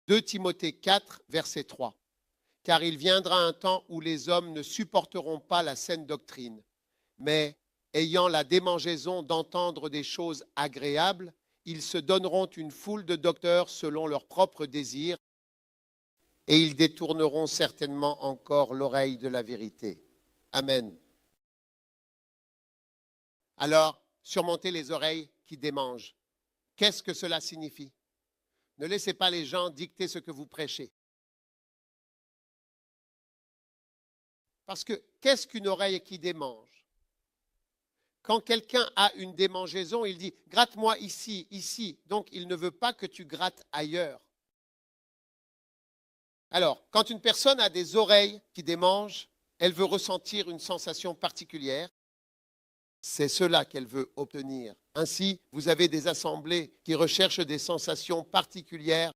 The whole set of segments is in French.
2 Timothée 4, verset 3. Car il viendra un temps où les hommes ne supporteront pas la saine doctrine, mais ayant la démangeaison d'entendre des choses agréables, ils se donneront une foule de docteurs selon leurs propres désirs, et ils détourneront certainement encore l'oreille de la vérité. Amen. Alors, surmontez les oreilles qui démangent. Qu'est-ce que cela signifie? Ne laissez pas les gens dicter ce que vous prêchez. Parce que qu'est-ce qu'une oreille qui démange? Quand quelqu'un a une démangeaison, il dit « gratte-moi ici, ici ». Donc, il ne veut pas que tu grattes ailleurs. Alors, quand une personne a des oreilles qui démangent, elle veut ressentir une sensation particulière. C'est cela qu'elle veut obtenir. Ainsi, vous avez des assemblées qui recherchent des sensations particulières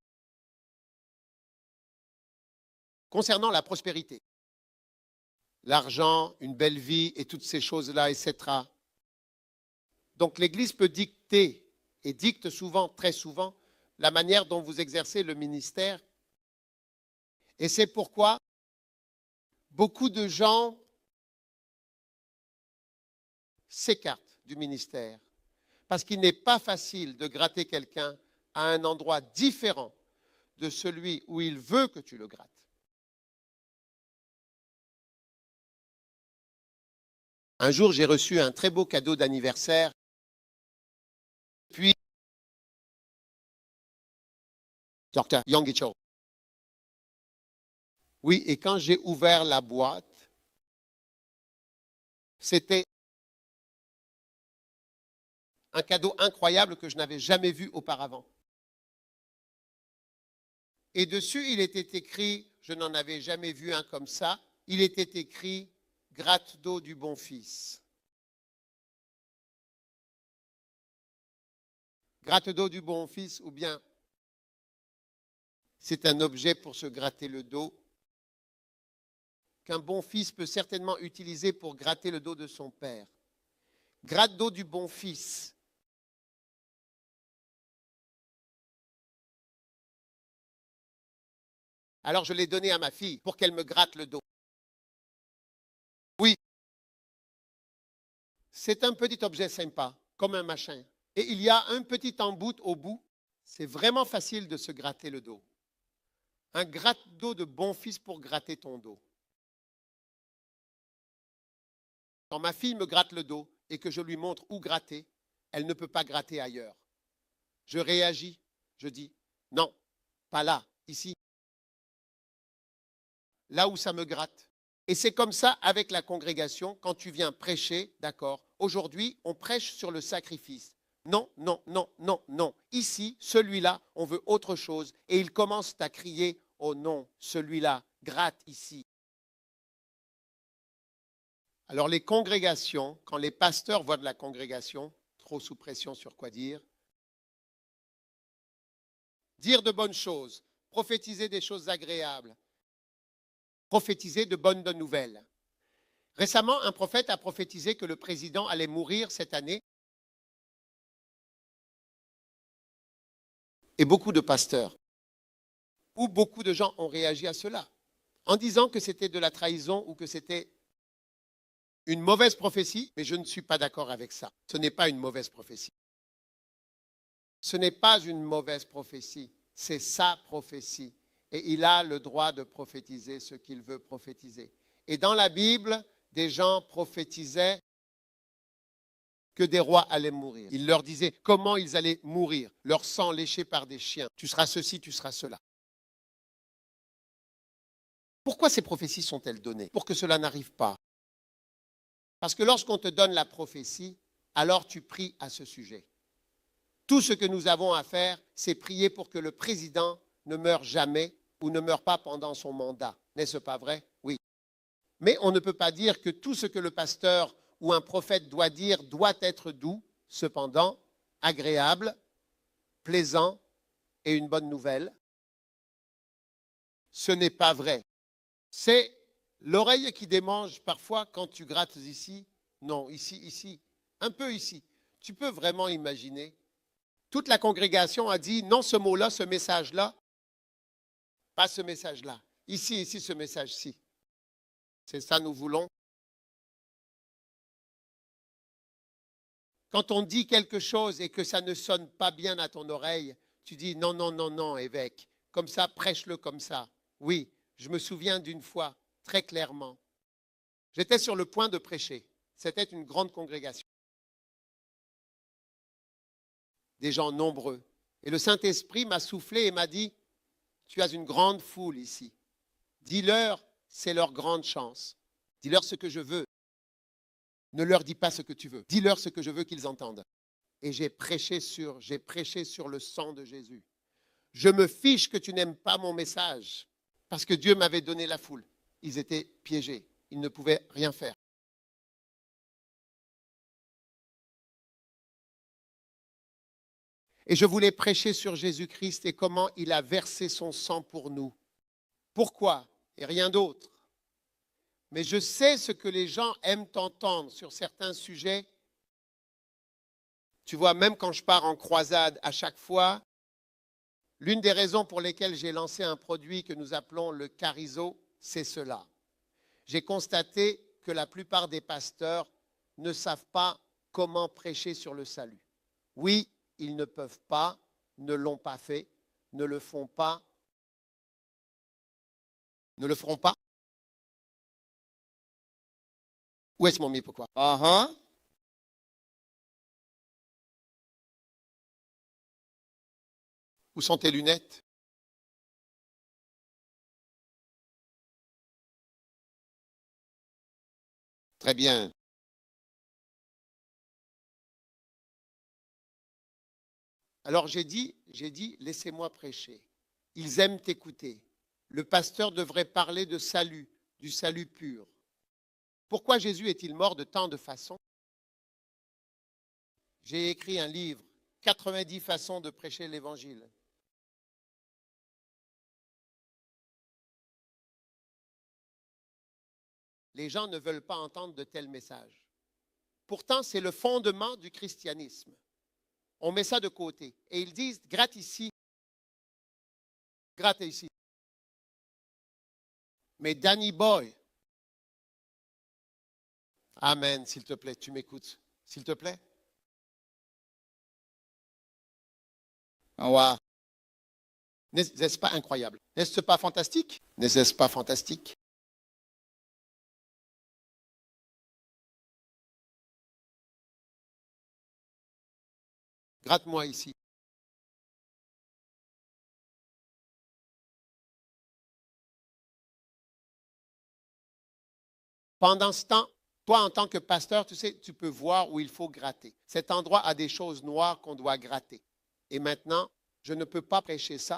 concernant la prospérité. L'argent, une belle vie et toutes ces choses-là, etc. Donc l'Église peut dicter, et dicte souvent, très souvent, la manière dont vous exercez le ministère. Et c'est pourquoi beaucoup de gens s'écartent du ministère. Parce qu'il n'est pas facile de gratter quelqu'un à un endroit différent de celui où il veut que tu le grattes. Un jour, j'ai reçu un très beau cadeau d'anniversaire. Puis, Dr. Yonggi Cho. Oui, et quand j'ai ouvert la boîte, c'était un cadeau incroyable que je n'avais jamais vu auparavant. Et dessus, il était écrit, je n'en avais jamais vu un comme ça, il était écrit « Gratte d'eau du bon fils ». Gratte d'eau du bon fils, ou bien c'est un objet pour se gratter le dos, qu'un bon fils peut certainement utiliser pour gratter le dos de son père. Gratte d'eau du bon fils. Alors je l'ai donné à ma fille pour qu'elle me gratte le dos. Oui, c'est un petit objet sympa, comme un machin. Et il y a un petit embout au bout. C'est vraiment facile de se gratter le dos. Un gratte-dos de bon fils pour gratter ton dos. Quand ma fille me gratte le dos et que je lui montre où gratter, elle ne peut pas gratter ailleurs. Je réagis, je dis non, pas là, ici. Là où ça me gratte. Et c'est comme ça avec la congrégation, quand tu viens prêcher, d'accord, aujourd'hui, on prêche sur le sacrifice. Non, non, non, non, non. Ici, celui-là, on veut autre chose. Et ils commencent à crier, oh non, celui-là, gratte ici. Alors les congrégations, quand les pasteurs voient de la congrégation, trop sous pression sur quoi dire de bonnes choses, prophétiser des choses agréables, prophétiser de bonnes nouvelles. Récemment, un prophète a prophétisé que le président allait mourir cette année. Et beaucoup de pasteurs ou beaucoup de gens ont réagi à cela en disant que c'était de la trahison ou que c'était une mauvaise prophétie, mais je ne suis pas d'accord avec ça. Ce n'est pas une mauvaise prophétie. Ce n'est pas une mauvaise prophétie, c'est sa prophétie. Et il a le droit de prophétiser ce qu'il veut prophétiser. Et dans la Bible, des gens prophétisaient que des rois allaient mourir. Il leur disait comment ils allaient mourir, leur sang léché par des chiens. Tu seras ceci, tu seras cela. Pourquoi ces prophéties sont-elles données? Pour que cela n'arrive pas. Parce que lorsqu'on te donne la prophétie, alors tu pries à ce sujet. Tout ce que nous avons à faire, c'est prier pour que le président ne meure jamais ou ne meure pas pendant son mandat. N'est-ce pas vrai? Oui. Mais on ne peut pas dire que tout ce que le pasteur ou un prophète doit dire doit être doux, cependant agréable, plaisant et une bonne nouvelle. Ce n'est pas vrai. C'est l'oreille qui démange parfois quand tu grattes ici. Non, ici, ici, un peu ici. Tu peux vraiment imaginer. Toute la congrégation a dit non, ce mot-là, ce message-là, Pas ce message-là. Ici, ce message-ci. C'est ça nous voulons. Quand on dit quelque chose et que ça ne sonne pas bien à ton oreille, tu dis non, non, non, non, évêque. Comme ça, prêche-le comme ça. Oui, je me souviens d'une fois, très clairement. J'étais sur le point de prêcher. C'était une grande congrégation. Des gens nombreux. Et le Saint-Esprit m'a soufflé et m'a dit, tu as une grande foule ici. Dis-leur, c'est leur grande chance. Dis-leur ce que je veux. Ne leur dis pas ce que tu veux. Dis-leur ce que je veux qu'ils entendent. Et j'ai prêché sur le sang de Jésus. Je me fiche que tu n'aimes pas mon message, parce que Dieu m'avait donné la foule. Ils étaient piégés. Ils ne pouvaient rien faire. Et je voulais prêcher sur Jésus-Christ et comment il a versé son sang pour nous. Pourquoi? Et rien d'autre. Mais je sais ce que les gens aiment entendre sur certains sujets. Tu vois, même quand je pars en croisade, à chaque fois, l'une des raisons pour lesquelles j'ai lancé un produit que nous appelons le Carizo, c'est cela. J'ai constaté que la plupart des pasteurs ne savent pas comment prêcher sur le salut. Oui, ils ne peuvent pas, ne l'ont pas fait, ne le font pas, ne le feront pas. Où est-ce mon pourquoi? Où sont tes lunettes? Très bien. Alors j'ai dit, laissez-moi prêcher. Ils aiment t'écouter. Le pasteur devrait parler de salut, du salut pur. Pourquoi Jésus est-il mort de tant de façons? J'ai écrit un livre, 90 façons de prêcher l'évangile. Les gens ne veulent pas entendre de tels messages. Pourtant, c'est le fondement du christianisme. On met ça de côté. Et ils disent, gratte ici, gratte ici. Mais Danny Boy, amen, s'il te plaît, tu m'écoutes, s'il te plaît. Ouais. N'est-ce pas incroyable? N'est-ce pas fantastique? N'est-ce pas fantastique? Gratte-moi ici. Pendant ce temps, toi, en tant que pasteur, tu sais, tu peux voir où il faut gratter. Cet endroit a des choses noires qu'on doit gratter. Et maintenant, je ne peux pas prêcher ça.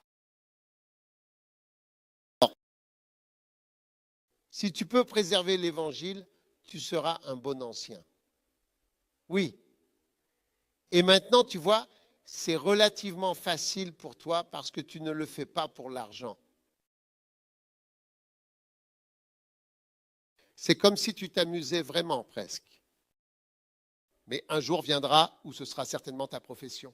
Si tu peux préserver l'Évangile, tu seras un bon ancien. Oui. Et maintenant, tu vois, c'est relativement facile pour toi parce que tu ne le fais pas pour l'argent. C'est comme si tu t'amusais vraiment presque. Mais un jour viendra où ce sera certainement ta profession.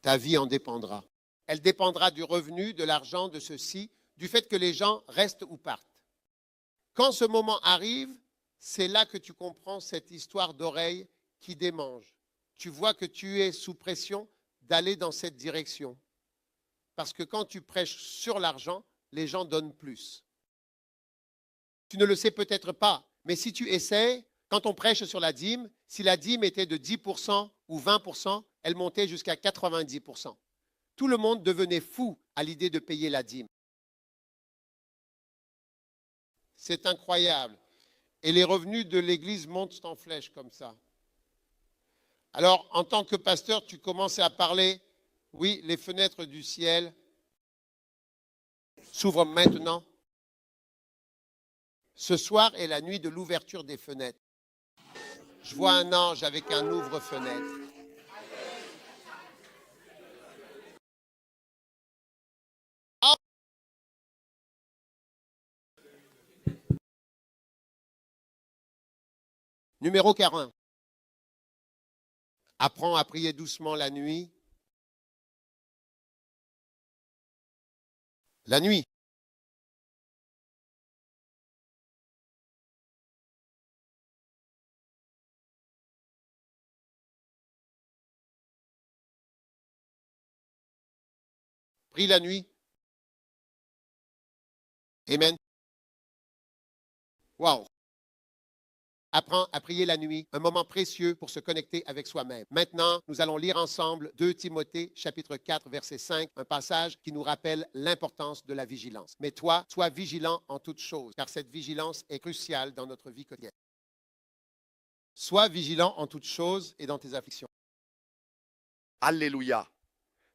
Ta vie en dépendra. Elle dépendra du revenu, de l'argent, de ceci, du fait que les gens restent ou partent. Quand ce moment arrive, c'est là que tu comprends cette histoire d'oreille qui démange. Tu vois que tu es sous pression d'aller dans cette direction. Parce que quand tu prêches sur l'argent, les gens donnent plus. Tu ne le sais peut-être pas, mais si tu essaies, quand on prêche sur la dîme, si la dîme était de 10% ou 20%, elle montait jusqu'à 90%. Tout le monde devenait fou à l'idée de payer la dîme. C'est incroyable. Et les revenus de l'Église montent en flèche comme ça. Alors, en tant que pasteur, tu commences à parler, oui, les fenêtres du ciel s'ouvrent maintenant. Ce soir est la nuit de l'ouverture des fenêtres. Je vois un ange avec un ouvre-fenêtre. Numéro 40. Apprends à prier doucement la nuit. La nuit. Prie la nuit. Amen. Wow. Apprends à prier la nuit, un moment précieux pour se connecter avec soi-même. Maintenant, nous allons lire ensemble 2 Timothée, chapitre 4, verset 5, un passage qui nous rappelle l'importance de la vigilance. Mais toi, sois vigilant en toutes choses, car cette vigilance est cruciale dans notre vie quotidienne. Sois vigilant en toutes choses et dans tes afflictions. Alléluia.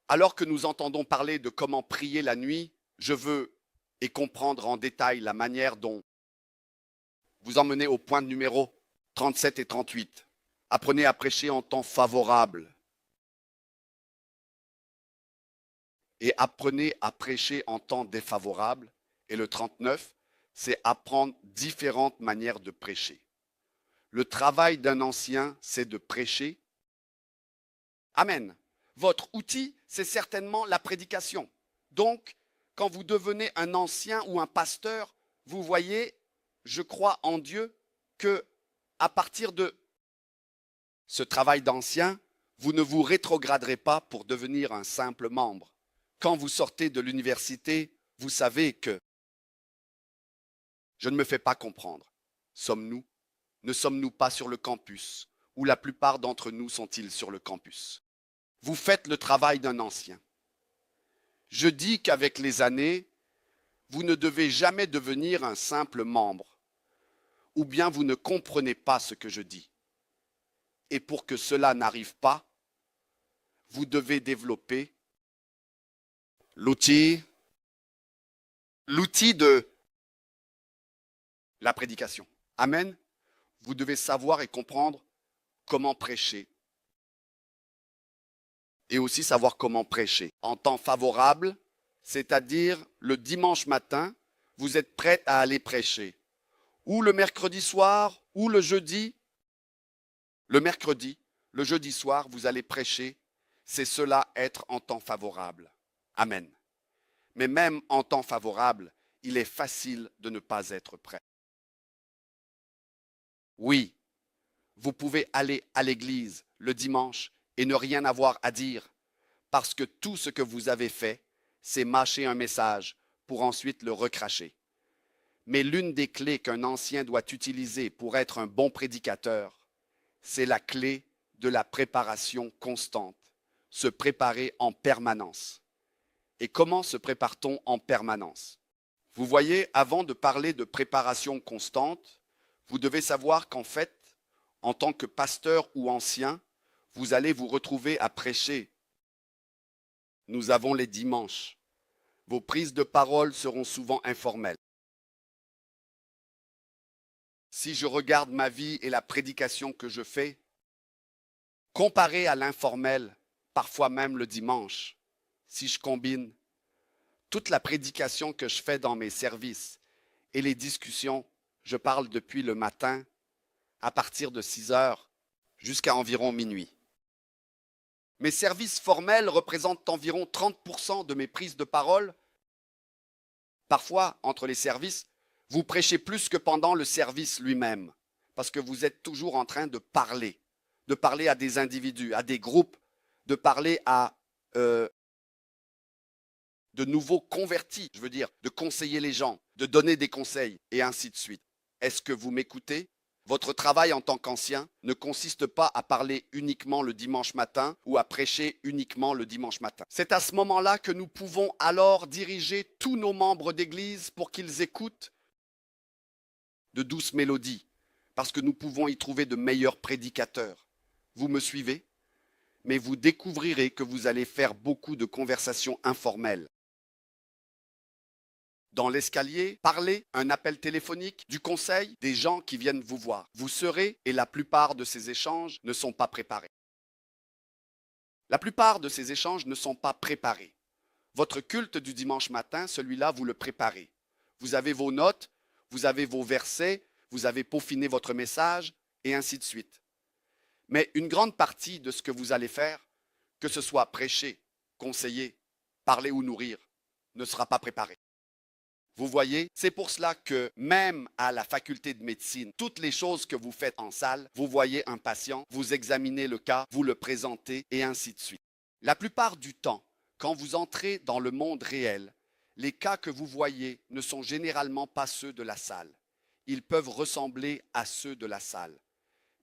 Alors que nous entendons parler de comment prier la nuit, je veux et comprendre en détail la manière dont vous emmenez au point numéro 37 et 38. Apprenez à prêcher en temps favorable. Et apprenez à prêcher en temps défavorable. Et le 39, c'est apprendre différentes manières de prêcher. Le travail d'un ancien, c'est de prêcher. Amen. Votre outil, c'est certainement la prédication. Donc, quand vous devenez un ancien ou un pasteur, vous voyez, je crois en Dieu que à partir de ce travail d'ancien, vous ne vous rétrograderez pas pour devenir un simple membre. Quand vous sortez de l'université, vous savez que je ne me fais pas comprendre. Sommes-nous? Ne sommes-nous pas sur le campus? Ou la plupart d'entre nous sont-ils sur le campus? Vous faites le travail d'un ancien. Je dis qu'avec les années, vous ne devez jamais devenir un simple membre, ou bien vous ne comprenez pas ce que je dis. Et pour que cela n'arrive pas, vous devez développer l'outil de la prédication. Amen. Vous devez savoir et comprendre comment prêcher. Et aussi savoir comment prêcher. En temps favorable, c'est-à-dire le dimanche matin, vous êtes prêt à aller prêcher. Ou le mercredi soir, ou le jeudi. Le mercredi, le jeudi soir, vous allez prêcher. C'est cela être en temps favorable. Amen. Mais même en temps favorable, il est facile de ne pas être prêt. Oui, vous pouvez aller à l'église le dimanche et ne rien avoir à dire, parce que tout ce que vous avez fait, c'est mâcher un message pour ensuite le recracher. Mais l'une des clés qu'un ancien doit utiliser pour être un bon prédicateur, c'est la clé de la préparation constante, se préparer en permanence. Et comment se prépare-t-on en permanence? Vous voyez, avant de parler de préparation constante, vous devez savoir qu'en fait, en tant que pasteur ou ancien, vous allez vous retrouver à prêcher. Nous avons les dimanches. Vos prises de parole seront souvent informelles. Si je regarde ma vie et la prédication que je fais, comparé à l'informel, parfois même le dimanche, si je combine toute la prédication que je fais dans mes services et les discussions, je parle depuis le matin à partir de 6 heures jusqu'à environ minuit. Mes services formels représentent environ 30% de mes prises de parole. Parfois, entre les services, vous prêchez plus que pendant le service lui-même, parce que vous êtes toujours en train de parler à des individus, à des groupes, de parler à de nouveaux convertis, je veux dire, de conseiller les gens, de donner des conseils, et ainsi de suite. Est-ce que vous m'écoutez? Votre travail en tant qu'ancien ne consiste pas à parler uniquement le dimanche matin ou à prêcher uniquement le dimanche matin. C'est à ce moment-là que nous pouvons alors diriger tous nos membres d'église pour qu'ils écoutent de douces mélodies, parce que nous pouvons y trouver de meilleurs prédicateurs. Vous me suivez? Mais vous découvrirez que vous allez faire beaucoup de conversations informelles. Dans l'escalier, parler, un appel téléphonique, du conseil, des gens qui viennent vous voir. Vous serez, et la plupart de ces échanges ne sont pas préparés. La plupart de ces échanges ne sont pas préparés. Votre culte du dimanche matin, celui-là, vous le préparez. Vous avez vos notes, vous avez vos versets, vous avez peaufiné votre message, et ainsi de suite. Mais une grande partie de ce que vous allez faire, que ce soit prêcher, conseiller, parler ou nourrir, ne sera pas préparé. Vous voyez, c'est pour cela que même à la faculté de médecine, toutes les choses que vous faites en salle, vous voyez un patient, vous examinez le cas, vous le présentez et ainsi de suite. La plupart du temps, quand vous entrez dans le monde réel, les cas que vous voyez ne sont généralement pas ceux de la salle. Ils peuvent ressembler à ceux de la salle.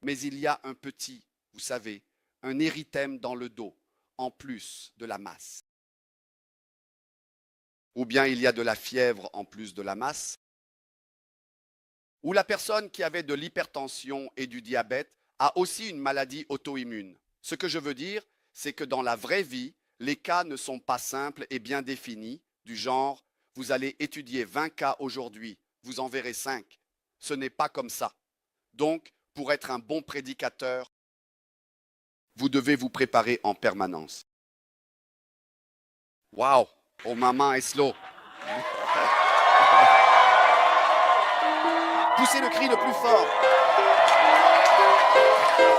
Mais il y a un petit, vous savez, un érythème dans le dos, en plus de la masse. Ou bien il y a de la fièvre en plus de la masse. Ou la personne qui avait de l'hypertension et du diabète a aussi une maladie auto-immune. Ce que je veux dire, c'est que dans la vraie vie, les cas ne sont pas simples et bien définis, du genre, vous allez étudier 20 cas aujourd'hui, vous en verrez 5. Ce n'est pas comme ça. Donc, pour être un bon prédicateur, vous devez vous préparer en permanence. Wow! Oh maman est slow. Poussez le cri le plus fort.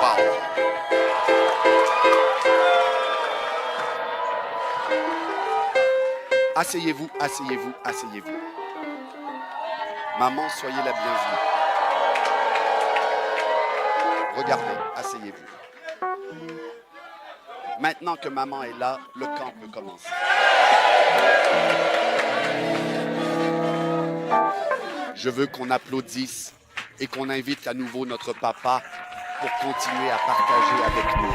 Wow. Asseyez-vous, asseyez-vous, asseyez-vous. Maman, soyez la bienvenue. Regardez, asseyez-vous. Maintenant que maman est là, le camp peut commencer. Je veux qu'on applaudisse et qu'on invite à nouveau notre papa pour continuer à partager avec nous.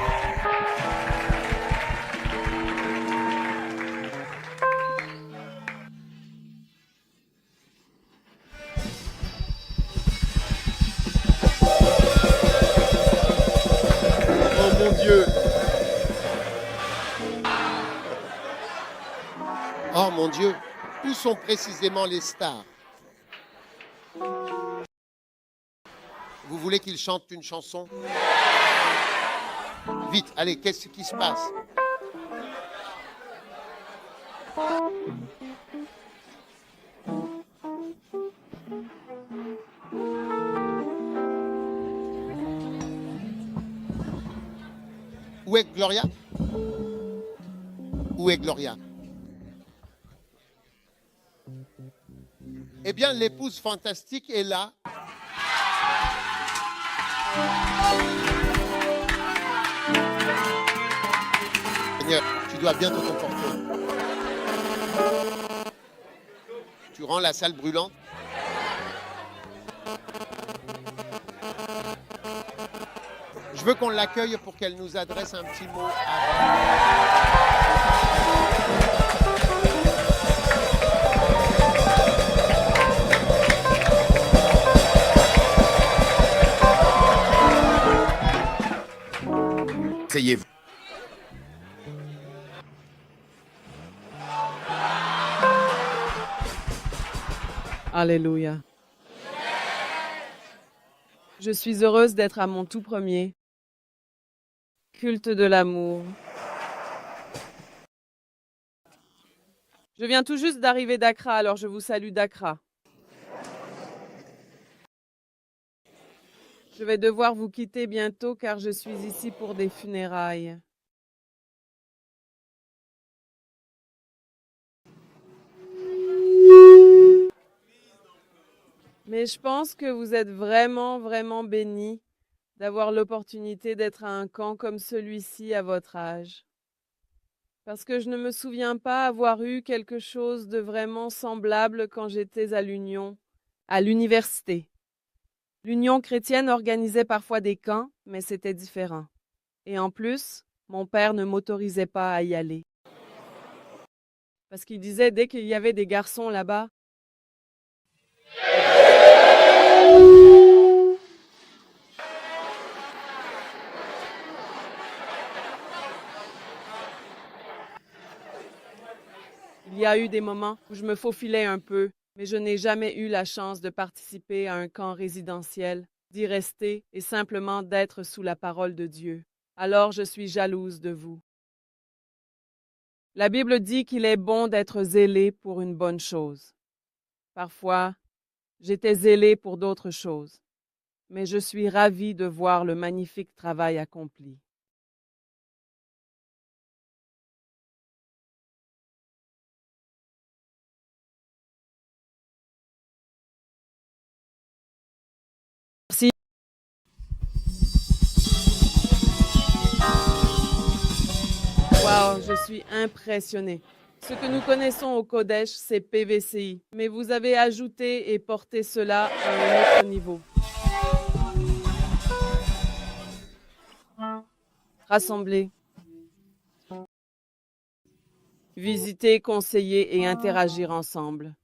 Oh mon Dieu! Oh mon Dieu, où sont précisément les stars? Vous voulez qu'ils chantent une chanson? Vite, allez, qu'est-ce qui se passe? Où est Gloria? Où est Gloria? Eh bien, l'épouse fantastique est là. Seigneur, tu dois bien te comporter. Tu rends la salle brûlante. Je veux qu'on l'accueille pour qu'elle nous adresse un petit mot avant. Asseyez-vous. Alléluia. Je suis heureuse d'être à mon tout premier culte de l'amour. Je viens tout juste d'arriver d'Accra, alors je vous salue d'Accra. Je vais devoir vous quitter bientôt car je suis ici pour des funérailles. Mais je pense que vous êtes vraiment, vraiment bénis d'avoir l'opportunité d'être à un camp comme celui-ci à votre âge. Parce que je ne me souviens pas avoir eu quelque chose de vraiment semblable quand j'étais à l'Union, à l'université. L'Union chrétienne organisait parfois des camps, mais c'était différent. Et en plus, mon père ne m'autorisait pas à y aller. Parce qu'il disait dès qu'il y avait des garçons là-bas, il y a eu des moments où je me faufilais un peu, mais je n'ai jamais eu la chance de participer à un camp résidentiel, d'y rester et simplement d'être sous la parole de Dieu. Alors je suis jalouse de vous. La Bible dit qu'il est bon d'être zélé pour une bonne chose. Parfois, j'étais zélée pour d'autres choses, mais je suis ravie de voir le magnifique travail accompli. je suis impressionnée. Ce que nous connaissons au Kodesh, c'est PVCI, mais vous avez ajouté et porté cela à un autre niveau. Rassembler, visiter, conseiller et interagir ensemble.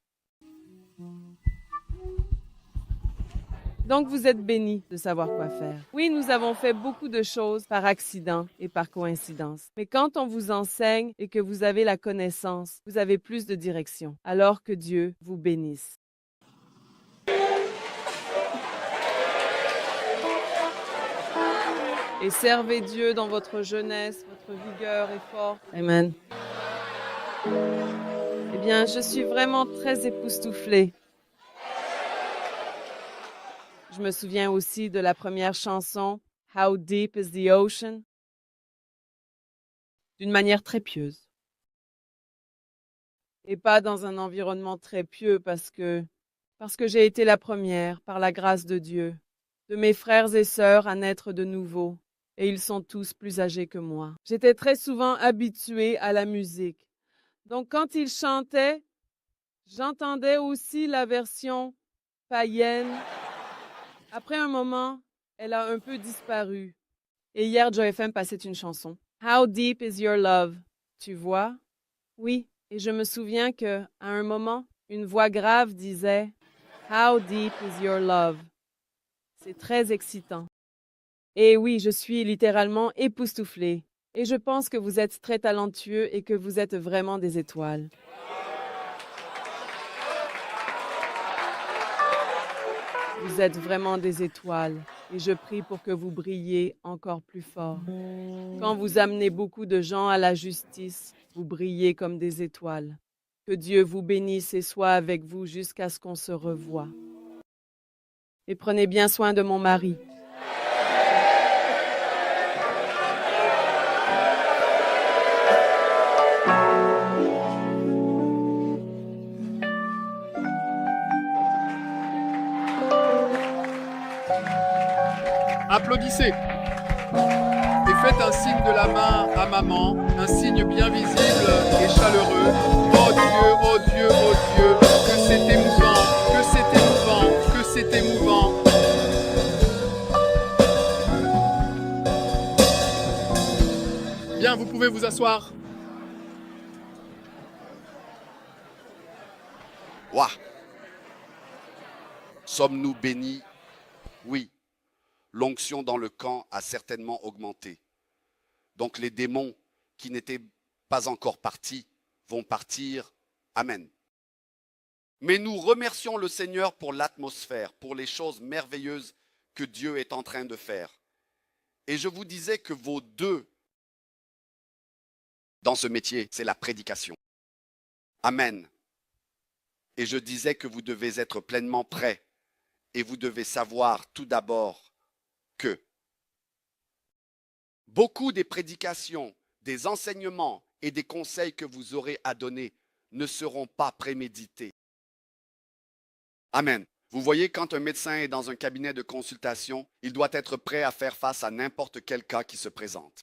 Donc vous êtes bénis de savoir quoi faire. Oui, nous avons fait beaucoup de choses par accident et par coïncidence. Mais quand on vous enseigne et que vous avez la connaissance, vous avez plus de direction. Alors que Dieu vous bénisse. Et servez Dieu dans votre jeunesse, votre vigueur est forte. Amen. Eh bien, je suis vraiment très époustouflée. Je me souviens aussi de la première chanson, How Deep is the Ocean, d'une manière très pieuse. Et pas dans un environnement très pieux parce que j'ai été la première, par la grâce de Dieu, de mes frères et sœurs à naître de nouveau, et ils sont tous plus âgés que moi. J'étais très souvent habituée à la musique. Donc quand ils chantaient, j'entendais aussi la version païenne. Après un moment, elle a un peu disparu. Et hier, Joy FM passait une chanson. How deep is your love? Tu vois? Oui. Et je me souviens que, à un moment, une voix grave disait How deep is your love? C'est très excitant. Et oui, je suis littéralement époustouflée. Et je pense que vous êtes très talentueux et que vous êtes vraiment des étoiles. Vous êtes vraiment des étoiles et je prie pour que vous brillez encore plus fort. Quand vous amenez beaucoup de gens à la justice, vous brillez comme des étoiles. Que Dieu vous bénisse et soit avec vous jusqu'à ce qu'on se revoie. Et prenez bien soin de mon mari. Applaudissez et faites un signe de la main à maman, un signe bien visible et chaleureux. Oh Dieu, oh Dieu, oh Dieu, que c'est émouvant, que c'est émouvant, que c'est émouvant. Bien, vous pouvez vous asseoir. Ouah! Sommes-nous bénis? Oui. L'onction dans le camp a certainement augmenté. Donc les démons qui n'étaient pas encore partis vont partir. Amen. Mais nous remercions le Seigneur pour l'atmosphère, pour les choses merveilleuses que Dieu est en train de faire. Et je vous disais que vos deux dans ce métier, c'est la prédication. Amen. Et je disais que vous devez être pleinement prêts et vous devez savoir tout d'abord que beaucoup des prédications, des enseignements et des conseils que vous aurez à donner ne seront pas prémédités. Amen. Vous voyez, quand un médecin est dans un cabinet de consultation, il doit être prêt à faire face à n'importe quel cas qui se présente.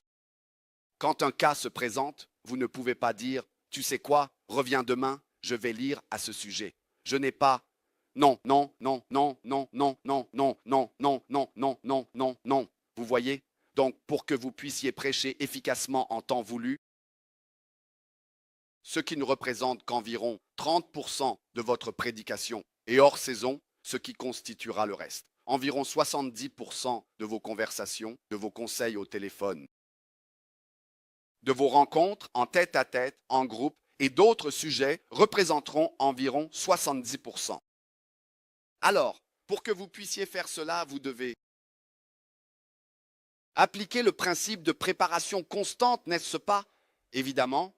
Quand un cas se présente, vous ne pouvez pas dire « Tu sais quoi, reviens demain, je vais lire à ce sujet. » Je n'ai pas non, non, non, non, non, non, non, non, non, non, non, non, non, non, non. Vous voyez? Donc, pour que vous puissiez prêcher efficacement en temps voulu, ce qui ne représente qu'environ 30% de votre prédication, et hors saison, ce qui constituera le reste. Environ 70% de vos conversations, de vos conseils au téléphone, de vos rencontres en tête-à-tête, en groupe, et d'autres sujets représenteront environ 70%. Alors, pour que vous puissiez faire cela, vous devez appliquer le principe de préparation constante, n'est-ce pas? Évidemment,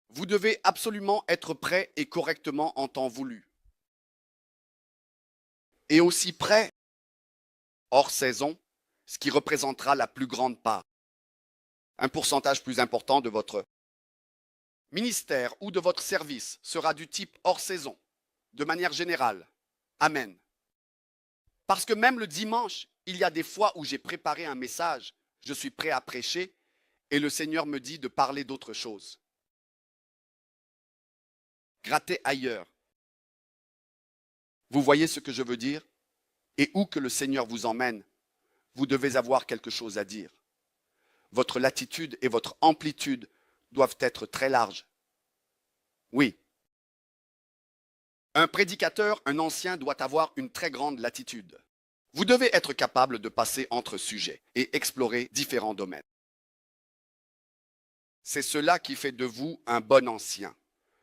vous devez absolument être prêt et correctement en temps voulu. Et aussi prêt hors saison, ce qui représentera la plus grande part. Un pourcentage plus important de votre ministère ou de votre service sera du type hors saison, de manière générale. Amen. Parce que même le dimanche, il y a des fois où j'ai préparé un message, je suis prêt à prêcher, et le Seigneur me dit de parler d'autre chose. Grattez ailleurs. Vous voyez ce que je veux dire? Et où que le Seigneur vous emmène, vous devez avoir quelque chose à dire. Votre latitude et votre amplitude doivent être très larges. Oui. Un prédicateur, un ancien, doit avoir une très grande latitude. Vous devez être capable de passer entre sujets et explorer différents domaines. C'est cela qui fait de vous un bon ancien.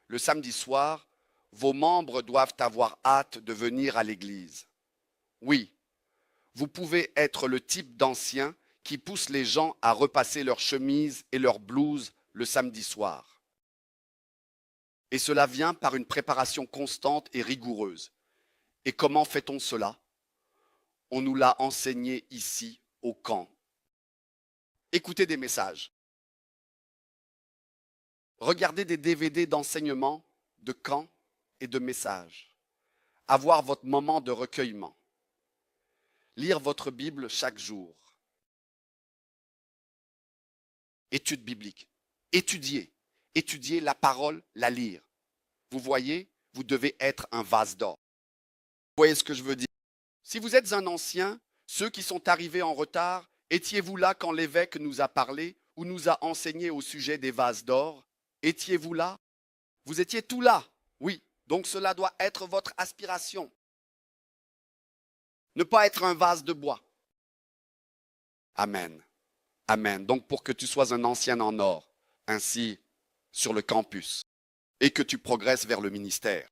Le samedi soir, vos membres doivent avoir hâte de venir à l'église. Oui, vous pouvez être le type d'ancien qui pousse les gens à repasser leurs chemises et leurs blouses le samedi soir. Et cela vient par une préparation constante et rigoureuse. Et comment fait-on cela? On nous l'a enseigné ici, au camp. Écoutez des messages. Regardez des DVD d'enseignement, de camp et de messages. Avoir votre moment de recueillement. Lire votre Bible chaque jour. Étude biblique. Étudier. Étudier la parole, la lire. Vous voyez, vous devez être un vase d'or. Vous voyez ce que je veux dire? Si vous êtes un ancien, ceux qui sont arrivés en retard, étiez-vous là quand l'évêque nous a parlé ou nous a enseigné au sujet des vases d'or? Étiez-vous là? Vous étiez tout là, oui. Donc cela doit être votre aspiration. Ne pas être un vase de bois. Amen. Amen. Donc pour que tu sois un ancien en or, ainsi sur le campus, et que tu progresses vers le ministère,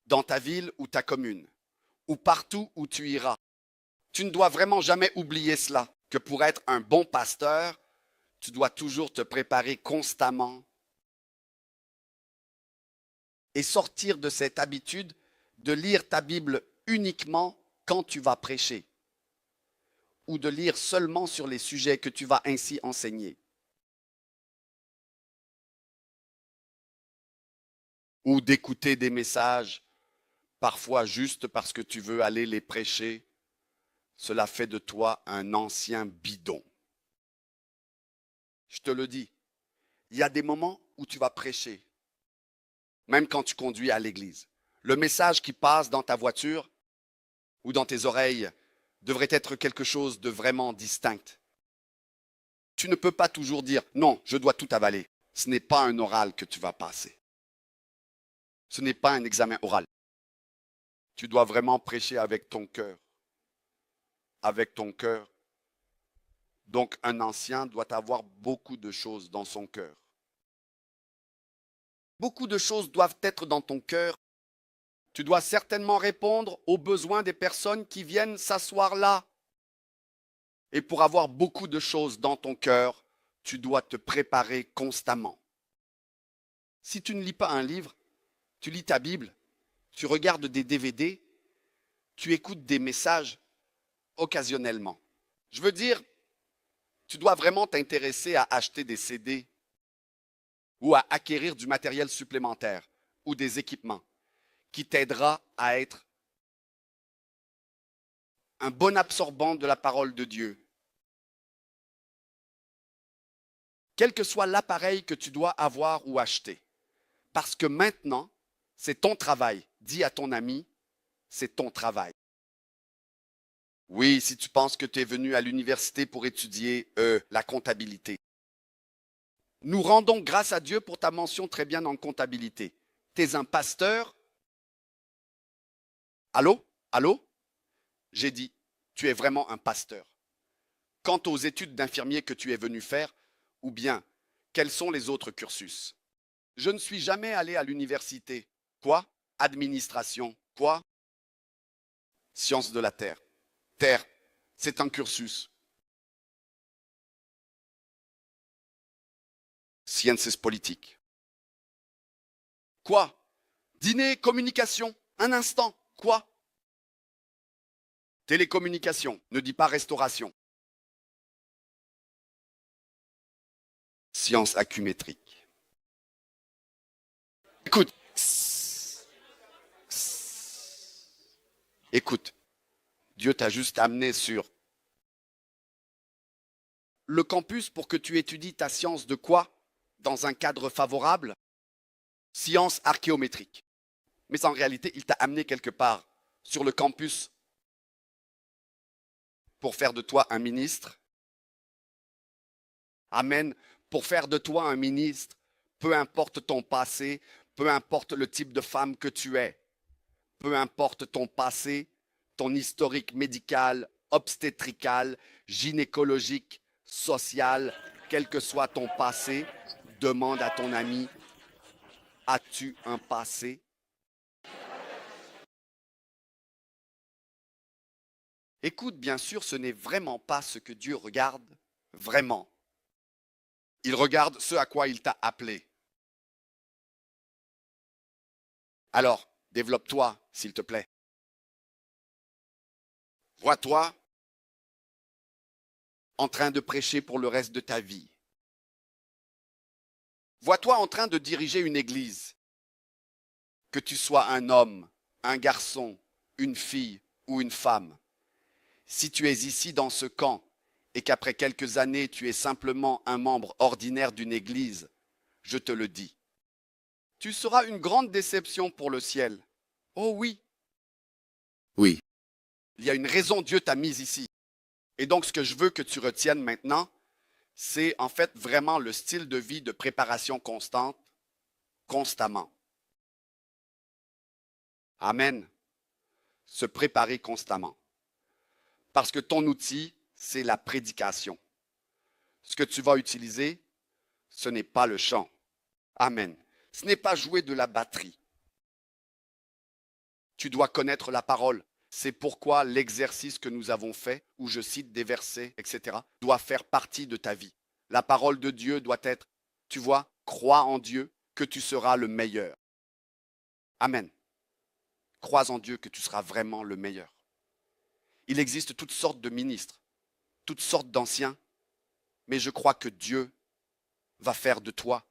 dans ta ville ou ta commune, ou partout où tu iras, tu ne dois vraiment jamais oublier cela, que pour être un bon pasteur, tu dois toujours te préparer constamment et sortir de cette habitude de lire ta Bible uniquement quand tu vas prêcher ou de lire seulement sur les sujets que tu vas ainsi enseigner. Ou d'écouter des messages, parfois juste parce que tu veux aller les prêcher. Cela fait de toi un ancien bidon. Je te le dis, il y a des moments où tu vas prêcher, même quand tu conduis à l'église. Le message qui passe dans ta voiture ou dans tes oreilles devrait être quelque chose de vraiment distinct. Tu ne peux pas toujours dire « Non, je dois tout avaler ». Ce n'est pas un oral que tu vas passer. Ce n'est pas un examen oral. Tu dois vraiment prêcher avec ton cœur. Avec ton cœur. Donc un ancien doit avoir beaucoup de choses dans son cœur. Beaucoup de choses doivent être dans ton cœur. Tu dois certainement répondre aux besoins des personnes qui viennent s'asseoir là. Et pour avoir beaucoup de choses dans ton cœur, tu dois te préparer constamment. Si tu ne lis pas un livre, tu lis ta Bible, tu regardes des DVD, tu écoutes des messages occasionnellement. Je veux dire, tu dois vraiment t'intéresser à acheter des CD ou à acquérir du matériel supplémentaire ou des équipements qui t'aidera à être un bon absorbant de la parole de Dieu. Quel que soit l'appareil que tu dois avoir ou acheter. Parce que maintenant, c'est ton travail. Dis à ton ami, c'est ton travail. Oui, si tu penses que tu es venu à l'université pour étudier la comptabilité. Nous rendons grâce à Dieu pour ta mention très bien en comptabilité. Tu es un pasteur. Allô? Allô? J'ai dit, tu es vraiment un pasteur. Quant aux études d'infirmier que tu es venu faire, ou bien, quels sont les autres cursus? Je ne suis jamais allé à l'université. Quoi? Administration. Quoi? Sciences de la terre. Terre, c'est un cursus. Sciences politiques. Quoi? Dîner, communication. Un instant. Quoi? Télécommunication. Ne dis pas restauration. Sciences acumétriques. Écoute. Écoute. Dieu t'a juste amené sur le campus pour que tu étudies ta science de quoi? Dans un cadre favorable? Science archéométrique. Mais en réalité, il t'a amené quelque part sur le campus pour faire de toi un ministre. Amen. Pour faire de toi un ministre, peu importe ton passé, peu importe le type de femme que tu es, peu importe ton passé, ton historique médical, obstétrical, gynécologique, social, quel que soit ton passé, demande à ton ami, as-tu un passé? Écoute, bien sûr, ce n'est vraiment pas ce que Dieu regarde, vraiment. Il regarde ce à quoi il t'a appelé. Alors, développe-toi, s'il te plaît. Vois-toi en train de prêcher pour le reste de ta vie. Vois-toi en train de diriger une église. Que tu sois un homme, un garçon, une fille ou une femme. Si tu es ici dans ce camp et qu'après quelques années tu es simplement un membre ordinaire d'une église, je te le dis, tu seras une grande déception pour le ciel. Oh oui. Oui. Il y a une raison Dieu t'a mise ici. Et donc ce que je veux que tu retiennes maintenant, c'est en fait vraiment le style de vie de préparation constante, constamment. Amen. Se préparer constamment. Parce que ton outil, c'est la prédication. Ce que tu vas utiliser, ce n'est pas le chant. Amen. Ce n'est pas jouer de la batterie. Tu dois connaître la parole. C'est pourquoi l'exercice que nous avons fait, où je cite des versets, etc., doit faire partie de ta vie. La parole de Dieu doit être, tu vois, crois en Dieu que tu seras le meilleur. Amen. Crois en Dieu que tu seras vraiment le meilleur. Il existe toutes sortes de ministres, toutes sortes d'anciens, mais je crois que Dieu va faire de toi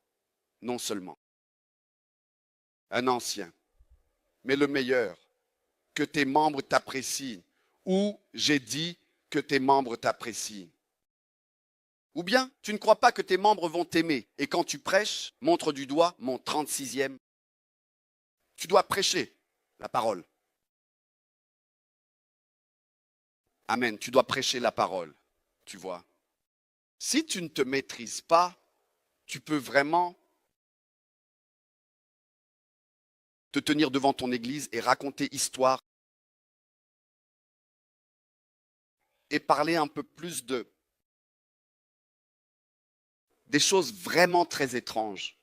non seulement un ancien, mais le meilleur, que tes membres t'apprécient, ou j'ai dit que tes membres t'apprécient. Ou bien, tu ne crois pas que tes membres vont t'aimer, et quand tu prêches, montre du doigt mon 36e. Tu dois prêcher la parole. Amen, tu dois prêcher la parole, tu vois. Si tu ne te maîtrises pas, tu peux vraiment te tenir devant ton église et raconter histoire et parler un peu plus des choses vraiment très étranges.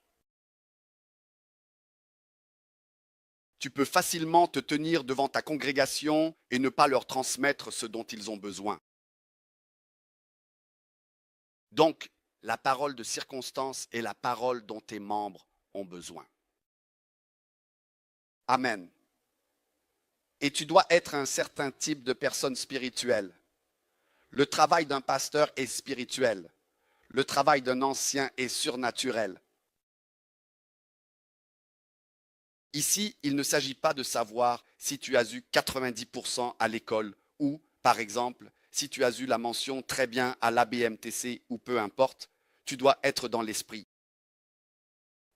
Tu peux facilement te tenir devant ta congrégation et ne pas leur transmettre ce dont ils ont besoin. Donc, la parole de circonstance est la parole dont tes membres ont besoin. Amen. Et tu dois être un certain type de personne spirituelle. Le travail d'un pasteur est spirituel. Le travail d'un ancien est surnaturel. Ici, il ne s'agit pas de savoir si tu as eu 90% à l'école ou, par exemple, si tu as eu la mention très bien à l'ABMTC ou peu importe, tu dois être dans l'esprit.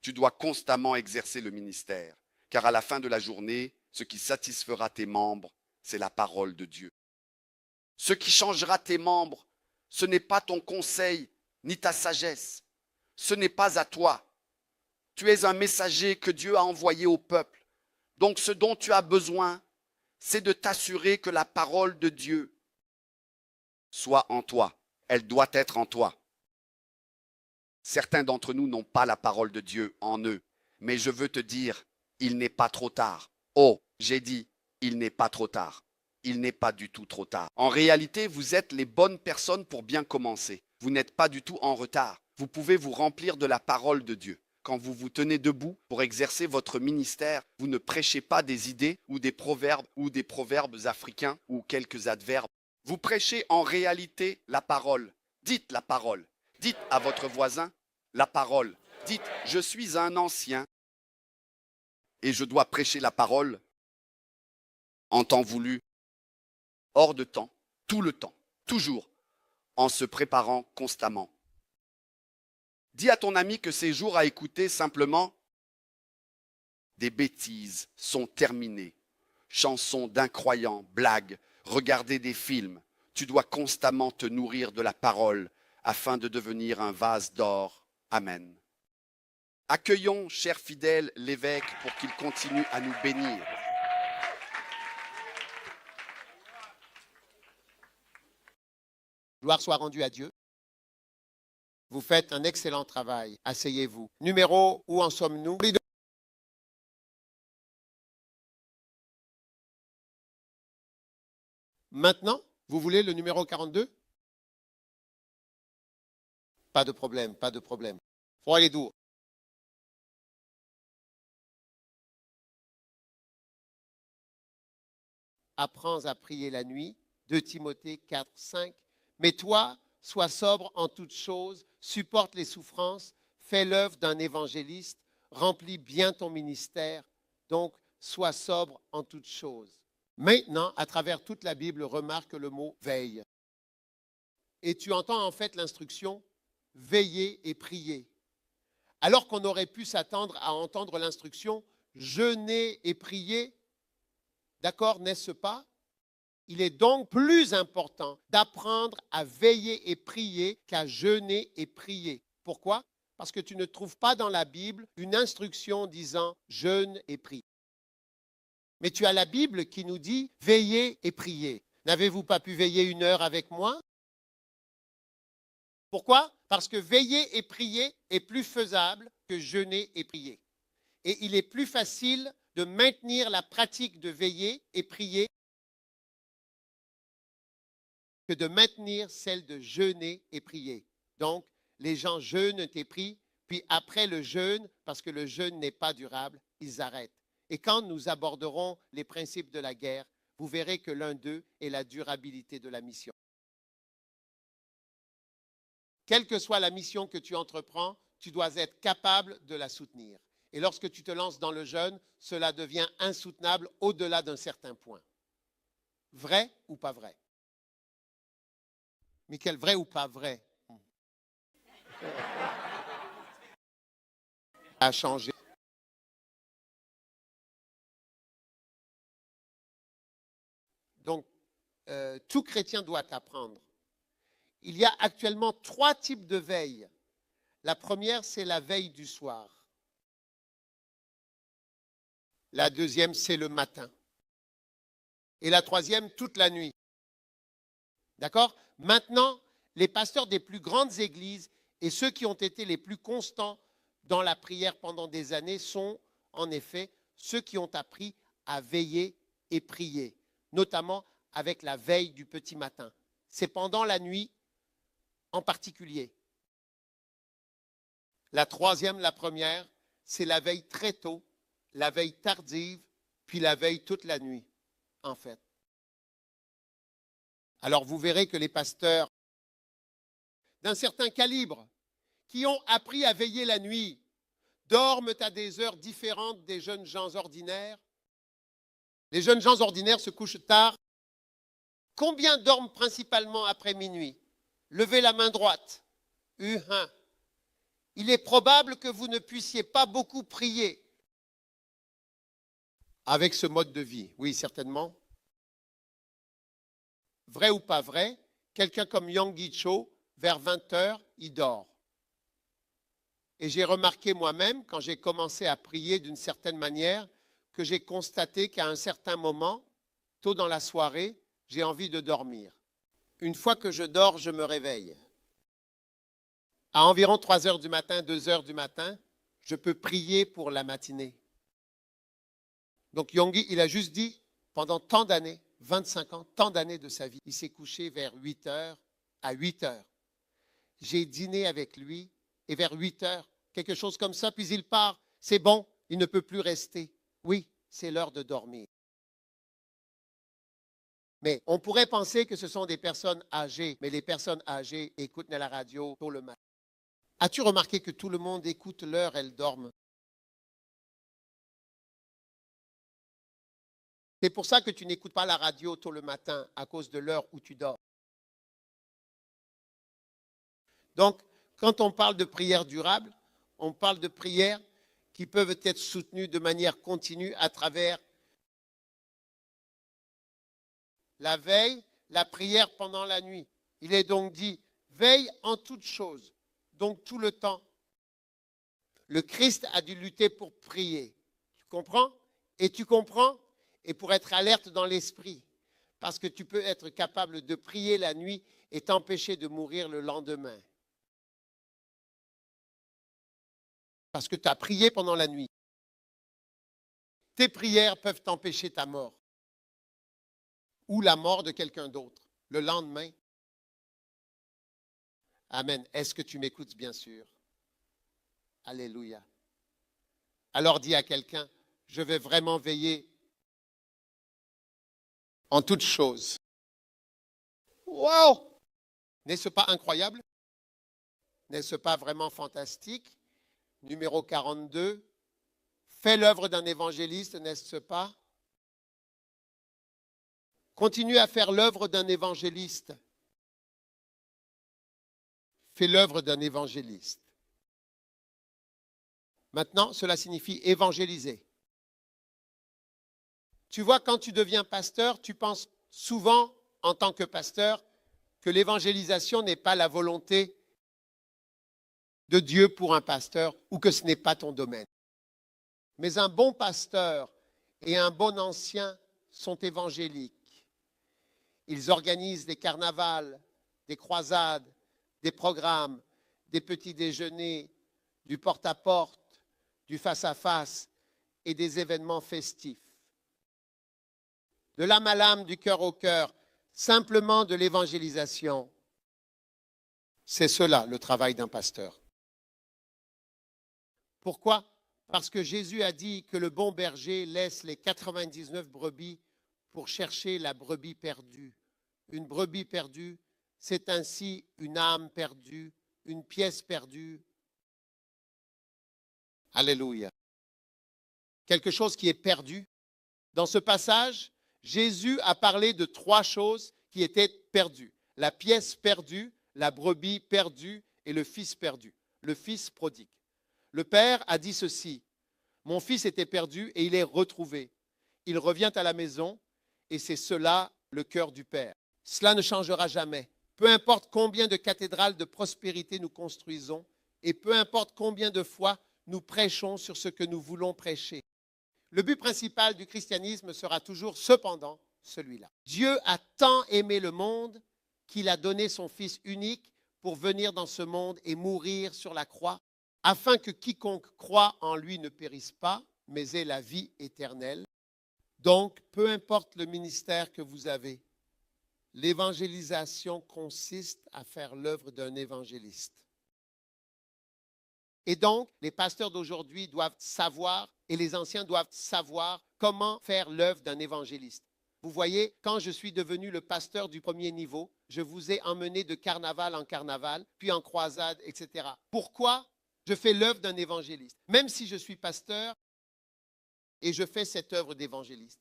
Tu dois constamment exercer le ministère, car à la fin de la journée, ce qui satisfera tes membres, c'est la parole de Dieu. Ce qui changera tes membres, ce n'est pas ton conseil ni ta sagesse. Ce n'est pas à toi. Tu es un messager que Dieu a envoyé au peuple. Donc ce dont tu as besoin, c'est de t'assurer que la parole de Dieu soit en toi. Elle doit être en toi. Certains d'entre nous n'ont pas la parole de Dieu en eux. Mais je veux te dire, il n'est pas trop tard. Oh, j'ai dit, il n'est pas trop tard. Il n'est pas du tout trop tard. En réalité, vous êtes les bonnes personnes pour bien commencer. Vous n'êtes pas du tout en retard. Vous pouvez vous remplir de la parole de Dieu. Quand vous vous tenez debout pour exercer votre ministère, vous ne prêchez pas des idées ou des proverbes africains ou quelques adverbes. Vous prêchez en réalité la parole. Dites la parole. Dites à votre voisin la parole. Dites, je suis un ancien et je dois prêcher la parole en temps voulu, hors de temps, tout le temps, toujours, en se préparant constamment. Dis à ton ami que ces jours à écouter simplement des bêtises sont terminés. Chansons d'incroyants, blagues, regarder des films. Tu dois constamment te nourrir de la parole afin de devenir un vase d'or. Amen. Accueillons, cher fidèle, l'évêque pour qu'il continue à nous bénir. Gloire soit rendue à Dieu. Vous faites un excellent travail. Asseyez-vous. Numéro, où en sommes-nous? Maintenant, vous voulez le numéro 42? Pas de problème, pas de problème. Freude du. Apprends à prier la nuit. 2 Timothée 4, 5. Mais toi, sois sobre en toutes choses, supporte les souffrances, fais l'œuvre d'un évangéliste, remplis bien ton ministère. Donc, sois sobre en toutes choses. Maintenant, à travers toute la Bible, remarque le mot veille. Et tu entends en fait l'instruction veiller et prier. Alors qu'on aurait pu s'attendre à entendre l'instruction jeûner et prier. D'accord, n'est-ce pas? Il est donc plus important d'apprendre à veiller et prier qu'à jeûner et prier. Pourquoi? Parce que tu ne trouves pas dans la Bible une instruction disant jeûne et prie. Mais tu as la Bible qui nous dit veillez et priez. N'avez-vous pas pu veiller 1 heure avec moi? Pourquoi? Parce que veiller et prier est plus faisable que jeûner et prier. Et il est plus facile de maintenir la pratique de veiller et prier que de maintenir celle de jeûner et prier. Donc, les gens jeûnent et prient, puis après le jeûne, parce que le jeûne n'est pas durable, ils arrêtent. Et quand nous aborderons les principes de la guerre, vous verrez que l'un d'eux est la durabilité de la mission. Quelle que soit la mission que tu entreprends, tu dois être capable de la soutenir. Et lorsque tu te lances dans le jeûne, cela devient insoutenable au-delà d'un certain point. Vrai ou pas vrai? Michael, vrai ou pas vrai? A changé. Donc, tout chrétien doit apprendre. Il y a actuellement 3 types de veille. La première, c'est la veille du soir. La deuxième, c'est le matin. Et la troisième, toute la nuit. D'accord? Maintenant, les pasteurs des plus grandes églises et ceux qui ont été les plus constants dans la prière pendant des années sont, en effet, ceux qui ont appris à veiller et prier, notamment avec la veille du petit matin. C'est pendant la nuit en particulier. La troisième, la première, c'est la veille très tôt, la veille tardive, puis la veille toute la nuit, en fait. Alors vous verrez que les pasteurs d'un certain calibre, qui ont appris à veiller la nuit, dorment à des heures différentes des jeunes gens ordinaires. Les jeunes gens ordinaires se couchent tard. Combien dorment principalement après minuit? Levez la main droite. U1. Il est probable que vous ne puissiez pas beaucoup prier avec ce mode de vie. Oui, certainement. Vrai ou pas vrai, quelqu'un comme Yonggi Cho, vers 20 heures, il dort. Et j'ai remarqué moi-même, quand j'ai commencé à prier d'une certaine manière, que j'ai constaté qu'à un certain moment, tôt dans la soirée, j'ai envie de dormir. Une fois que je dors, je me réveille. À environ 3 heures du matin, 2 heures du matin, je peux prier pour la matinée. Donc Yonggi, il a juste dit, pendant tant d'années, 25 ans, tant d'années de sa vie, il s'est couché vers 8 heures à 8 heures. J'ai dîné avec lui et vers 8 heures, quelque chose comme ça, puis il part. C'est bon, il ne peut plus rester. Oui, c'est l'heure de dormir. Mais on pourrait penser que ce sont des personnes âgées, mais les personnes âgées écoutent la radio tôt le matin. As-tu remarqué que tout le monde écoute l'heure, elles dorment? C'est pour ça que tu n'écoutes pas la radio tôt le matin à cause de l'heure où tu dors. Donc, quand on parle de prières durables, on parle de prières qui peuvent être soutenues de manière continue à travers la veille, la prière pendant la nuit. Il est donc dit, veille en toutes choses, donc tout le temps. Le Christ a dû lutter pour prier. Tu comprends? Et tu comprends? Et pour être alerte dans l'esprit. Parce que tu peux être capable de prier la nuit et t'empêcher de mourir le lendemain. Parce que tu as prié pendant la nuit. Tes prières peuvent t'empêcher ta mort. Ou la mort de quelqu'un d'autre le lendemain. Amen. Est-ce que tu m'écoutes bien sûr? Alléluia. Alors dis à quelqu'un, je vais vraiment veiller en toutes choses. Wow! N'est-ce pas incroyable? N'est-ce pas vraiment fantastique? Numéro 42. Fais l'œuvre d'un évangéliste, n'est-ce pas? Continue à faire l'œuvre d'un évangéliste. Fais l'œuvre d'un évangéliste. Maintenant, cela signifie évangéliser. Tu vois, quand tu deviens pasteur, tu penses souvent, en tant que pasteur, que l'évangélisation n'est pas la volonté de Dieu pour un pasteur ou que ce n'est pas ton domaine. Mais un bon pasteur et un bon ancien sont évangéliques. Ils organisent des carnavals, des croisades, des programmes, des petits déjeuners, du porte-à-porte, du face-à-face et des événements festifs. De l'âme à l'âme, du cœur au cœur, simplement de l'évangélisation. C'est cela le travail d'un pasteur. Pourquoi? Parce que Jésus a dit que le bon berger laisse les 99 brebis pour chercher la brebis perdue. Une brebis perdue, c'est ainsi une âme perdue, une pièce perdue. Alléluia. Quelque chose qui est perdu. Dans ce passage, Jésus a parlé de 3 choses qui étaient perdues. La pièce perdue, la brebis perdue et le fils perdu, le fils prodigue. Le père a dit ceci, mon fils était perdu et il est retrouvé. Il revient à la maison et c'est cela le cœur du père. Cela ne changera jamais. Peu importe combien de cathédrales de prospérité nous construisons et peu importe combien de fois nous prêchons sur ce que nous voulons prêcher. Le but principal du christianisme sera toujours cependant celui-là. Dieu a tant aimé le monde qu'il a donné son Fils unique pour venir dans ce monde et mourir sur la croix, afin que quiconque croit en lui ne périsse pas, mais ait la vie éternelle. Donc, peu importe le ministère que vous avez, l'évangélisation consiste à faire l'œuvre d'un évangéliste. Et donc, les pasteurs d'aujourd'hui doivent savoir, et les anciens doivent savoir comment faire l'œuvre d'un évangéliste. Vous voyez, quand je suis devenu le pasteur du premier niveau, je vous ai emmené de carnaval en carnaval, puis en croisade, etc. Pourquoi je fais l'œuvre d'un évangéliste? Même si je suis pasteur et je fais cette œuvre d'évangéliste.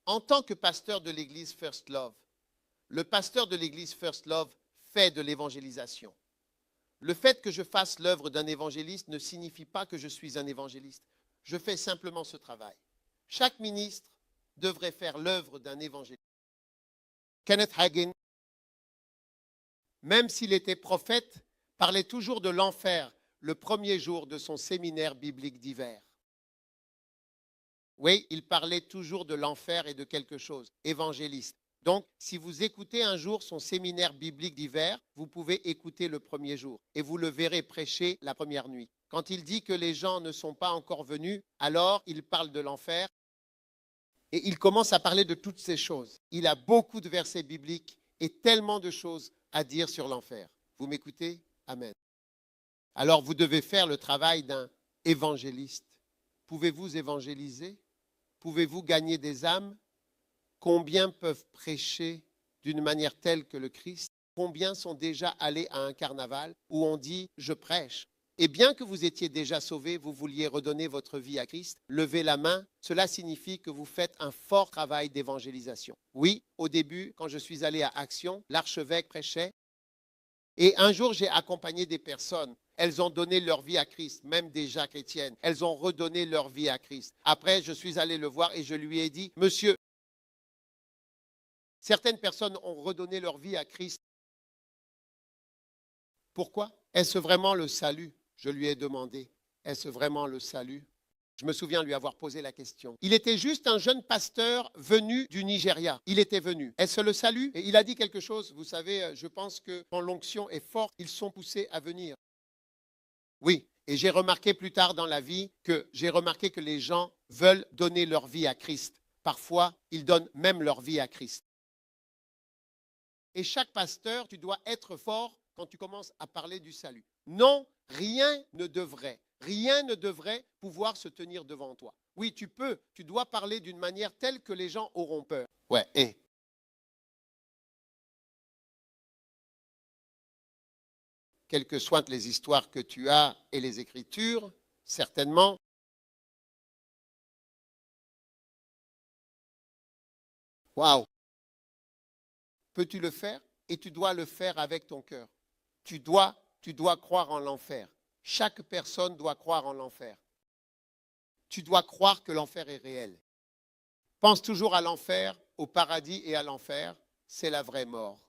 En tant que pasteur de l'église First Love, le pasteur de l'église First Love fait de l'évangélisation. Le fait que je fasse l'œuvre d'un évangéliste ne signifie pas que je suis un évangéliste. Je fais simplement ce travail. Chaque ministre devrait faire l'œuvre d'un évangéliste. Kenneth Hagin, même s'il était prophète, parlait toujours de l'enfer le premier jour de son séminaire biblique d'hiver. Oui, il parlait toujours de l'enfer et de quelque chose, évangéliste. Donc, si vous écoutez un jour son séminaire biblique d'hiver, vous pouvez écouter le premier jour et vous le verrez prêcher la première nuit. Quand il dit que les gens ne sont pas encore venus, alors il parle de l'enfer et il commence à parler de toutes ces choses. Il a beaucoup de versets bibliques et tellement de choses à dire sur l'enfer. Vous m'écoutez? Amen. Alors, vous devez faire le travail d'un évangéliste. Pouvez-vous évangéliser? Pouvez-vous gagner des âmes? Combien peuvent prêcher d'une manière telle que le Christ? Combien sont déjà allés à un carnaval où on dit « je prêche ». Et bien que vous étiez déjà sauvés, vous vouliez redonner votre vie à Christ, levez la main, cela signifie que vous faites un fort travail d'évangélisation. Oui, au début, quand je suis allé à Action, l'archevêque prêchait Et un jour, j'ai accompagné des personnes. Elles ont donné leur vie à Christ, même déjà chrétiennes. Elles ont redonné leur vie à Christ. Après, je suis allé le voir et je lui ai dit, monsieur, certaines personnes ont redonné leur vie à Christ. Pourquoi? Est-ce vraiment le salut? Je lui ai demandé. Est-ce vraiment le salut? Je me souviens lui avoir posé la question. Il était juste un jeune pasteur venu du Nigeria. Il était venu. Est-ce le salut? Et il a dit quelque chose. Vous savez, je pense que quand l'onction est forte, ils sont poussés à venir. Oui. Et j'ai remarqué plus tard dans la vie que les gens veulent donner leur vie à Christ. Parfois, ils donnent même leur vie à Christ. Et chaque pasteur, tu dois être fort quand tu commences à parler du salut. Non, rien ne devrait pouvoir se tenir devant toi. Oui, tu dois parler d'une manière telle que les gens auront peur. Ouais, et quelles que soient les histoires que tu as et les écritures, certainement, waouh, peux-tu le faire? Et tu dois le faire avec ton cœur. Tu dois croire en l'enfer. Chaque personne doit croire en l'enfer. Tu dois croire que l'enfer est réel. Pense toujours à l'enfer, au paradis et à l'enfer. C'est la vraie mort.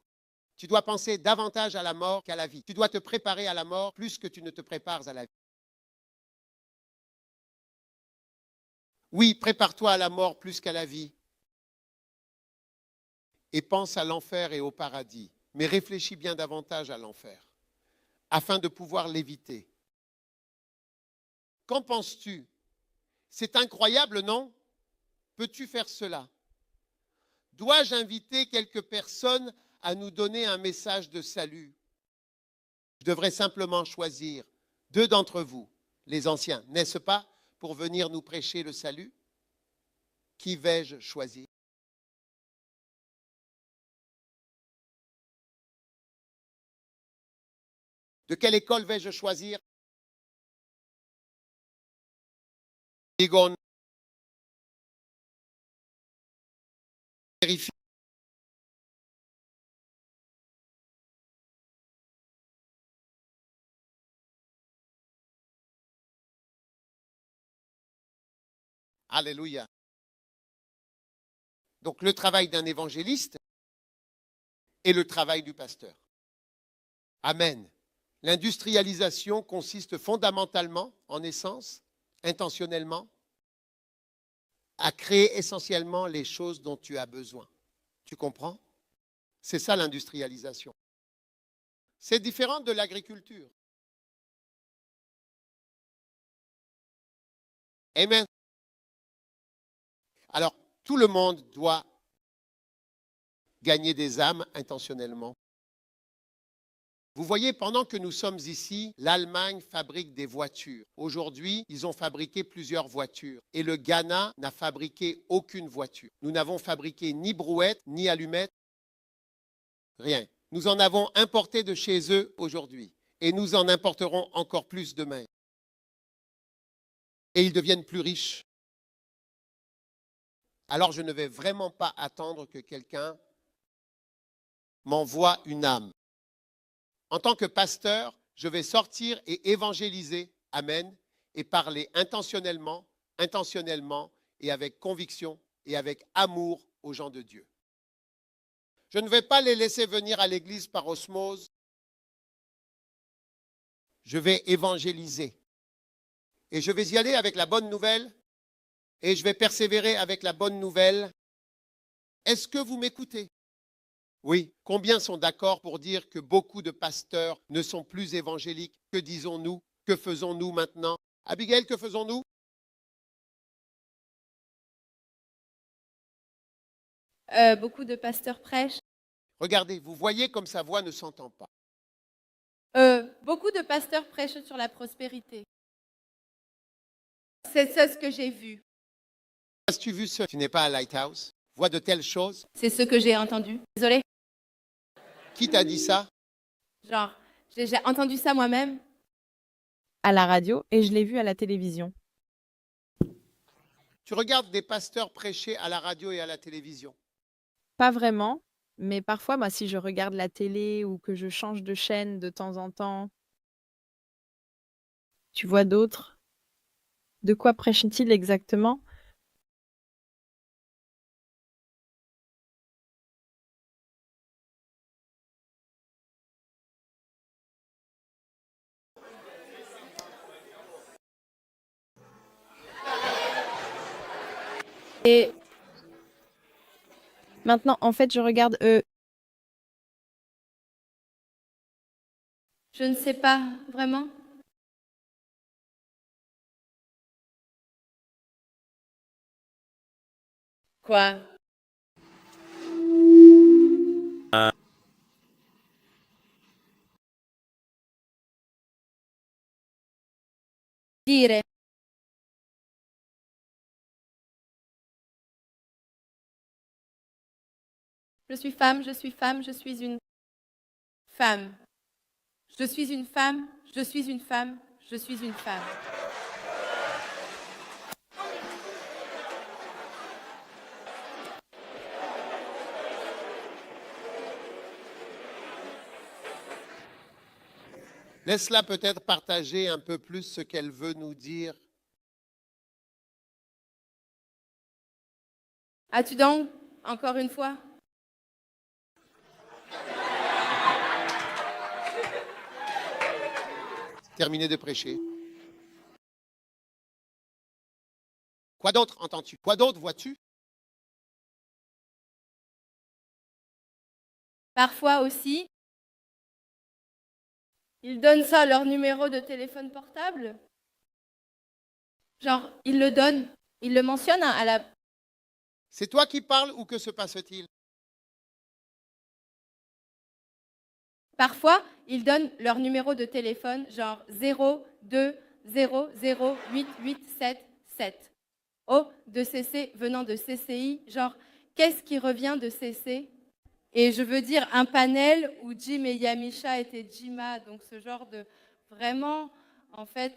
Tu dois penser davantage à la mort qu'à la vie. Tu dois te préparer à la mort plus que tu ne te prépares à la vie. Oui, prépare-toi à la mort plus qu'à la vie. Et pense à l'enfer et au paradis. Mais réfléchis bien davantage à l'enfer, afin de pouvoir l'éviter. Qu'en penses-tu? C'est incroyable, non? Peux-tu faire cela? Dois-je inviter quelques personnes à nous donner un message de salut? Je devrais simplement choisir 2 d'entre vous, les anciens, n'est-ce pas, pour venir nous prêcher le salut? Qui vais-je choisir? De quelle école vais-je choisir? Egon. Vérifie. Alléluia. Donc le travail d'un évangéliste et le travail du pasteur. Amen. L'industrialisation consiste fondamentalement, en essence, intentionnellement, à créer essentiellement les choses dont tu as besoin. Tu comprends? C'est ça l'industrialisation. C'est différent de l'agriculture. Amen. Alors, tout le monde doit gagner des âmes intentionnellement. Vous voyez, pendant que nous sommes ici, l'Allemagne fabrique des voitures. Aujourd'hui, ils ont fabriqué plusieurs voitures. Et le Ghana n'a fabriqué aucune voiture. Nous n'avons fabriqué ni brouette, ni allumette, rien. Nous en avons importé de chez eux aujourd'hui. Et nous en importerons encore plus demain. Et ils deviennent plus riches. Alors je ne vais vraiment pas attendre que quelqu'un m'envoie une âme. En tant que pasteur, je vais sortir et évangéliser, amen, et parler intentionnellement et avec conviction et avec amour aux gens de Dieu. Je ne vais pas les laisser venir à l'église par osmose. Je vais évangéliser. Et je vais y aller avec la bonne nouvelle et je vais persévérer avec la bonne nouvelle. Est-ce que vous m'écoutez? Oui. Combien sont d'accord pour dire que beaucoup de pasteurs ne sont plus évangéliques? Que disons-nous? Que faisons-nous maintenant? Abigail, que faisons-nous? Beaucoup de pasteurs prêchent. Regardez, vous voyez comme sa voix ne s'entend pas. Beaucoup de pasteurs prêchent sur la prospérité. C'est ça ce que j'ai vu. As-tu vu ça? Tu n'es pas à Lighthouse? Vois de telles choses? C'est ce que j'ai entendu. Désolée. Qui t'a dit ça? Genre, j'ai entendu ça moi-même. À la radio et je l'ai vu à la télévision. Tu regardes des pasteurs prêcher à la radio et à la télévision. Pas vraiment, Mais parfois, moi, si je regarde la télé ou que je change de chaîne de temps en temps, tu vois d'autres? De quoi prêche-t-il exactement? Et maintenant, en fait, je regarde, Je ne sais pas vraiment. Quoi? Dire. Je suis femme, je suis femme, je suis une femme. Je suis une femme, je suis une femme, je suis une femme. Laisse-la peut-être partager un peu plus ce qu'elle veut nous dire. As-tu donc, encore une fois, Terminé de prêcher. Quoi d'autre entends-tu? Quoi d'autre vois-tu? parfois aussi, ils donnent ça, leur numéro de téléphone portable? Genre, ils le donnent, ils le mentionnent à la... C'est toi qui parles ou que se passe-t-il? Parfois, ils donnent leur numéro de téléphone, genre 02008877. Oh, de CC, venant de CCI, genre, qu'est-ce qui revient de CC? Et je veux dire un panel où Jim et Yamisha étaient Jima, donc ce genre de vraiment, en fait,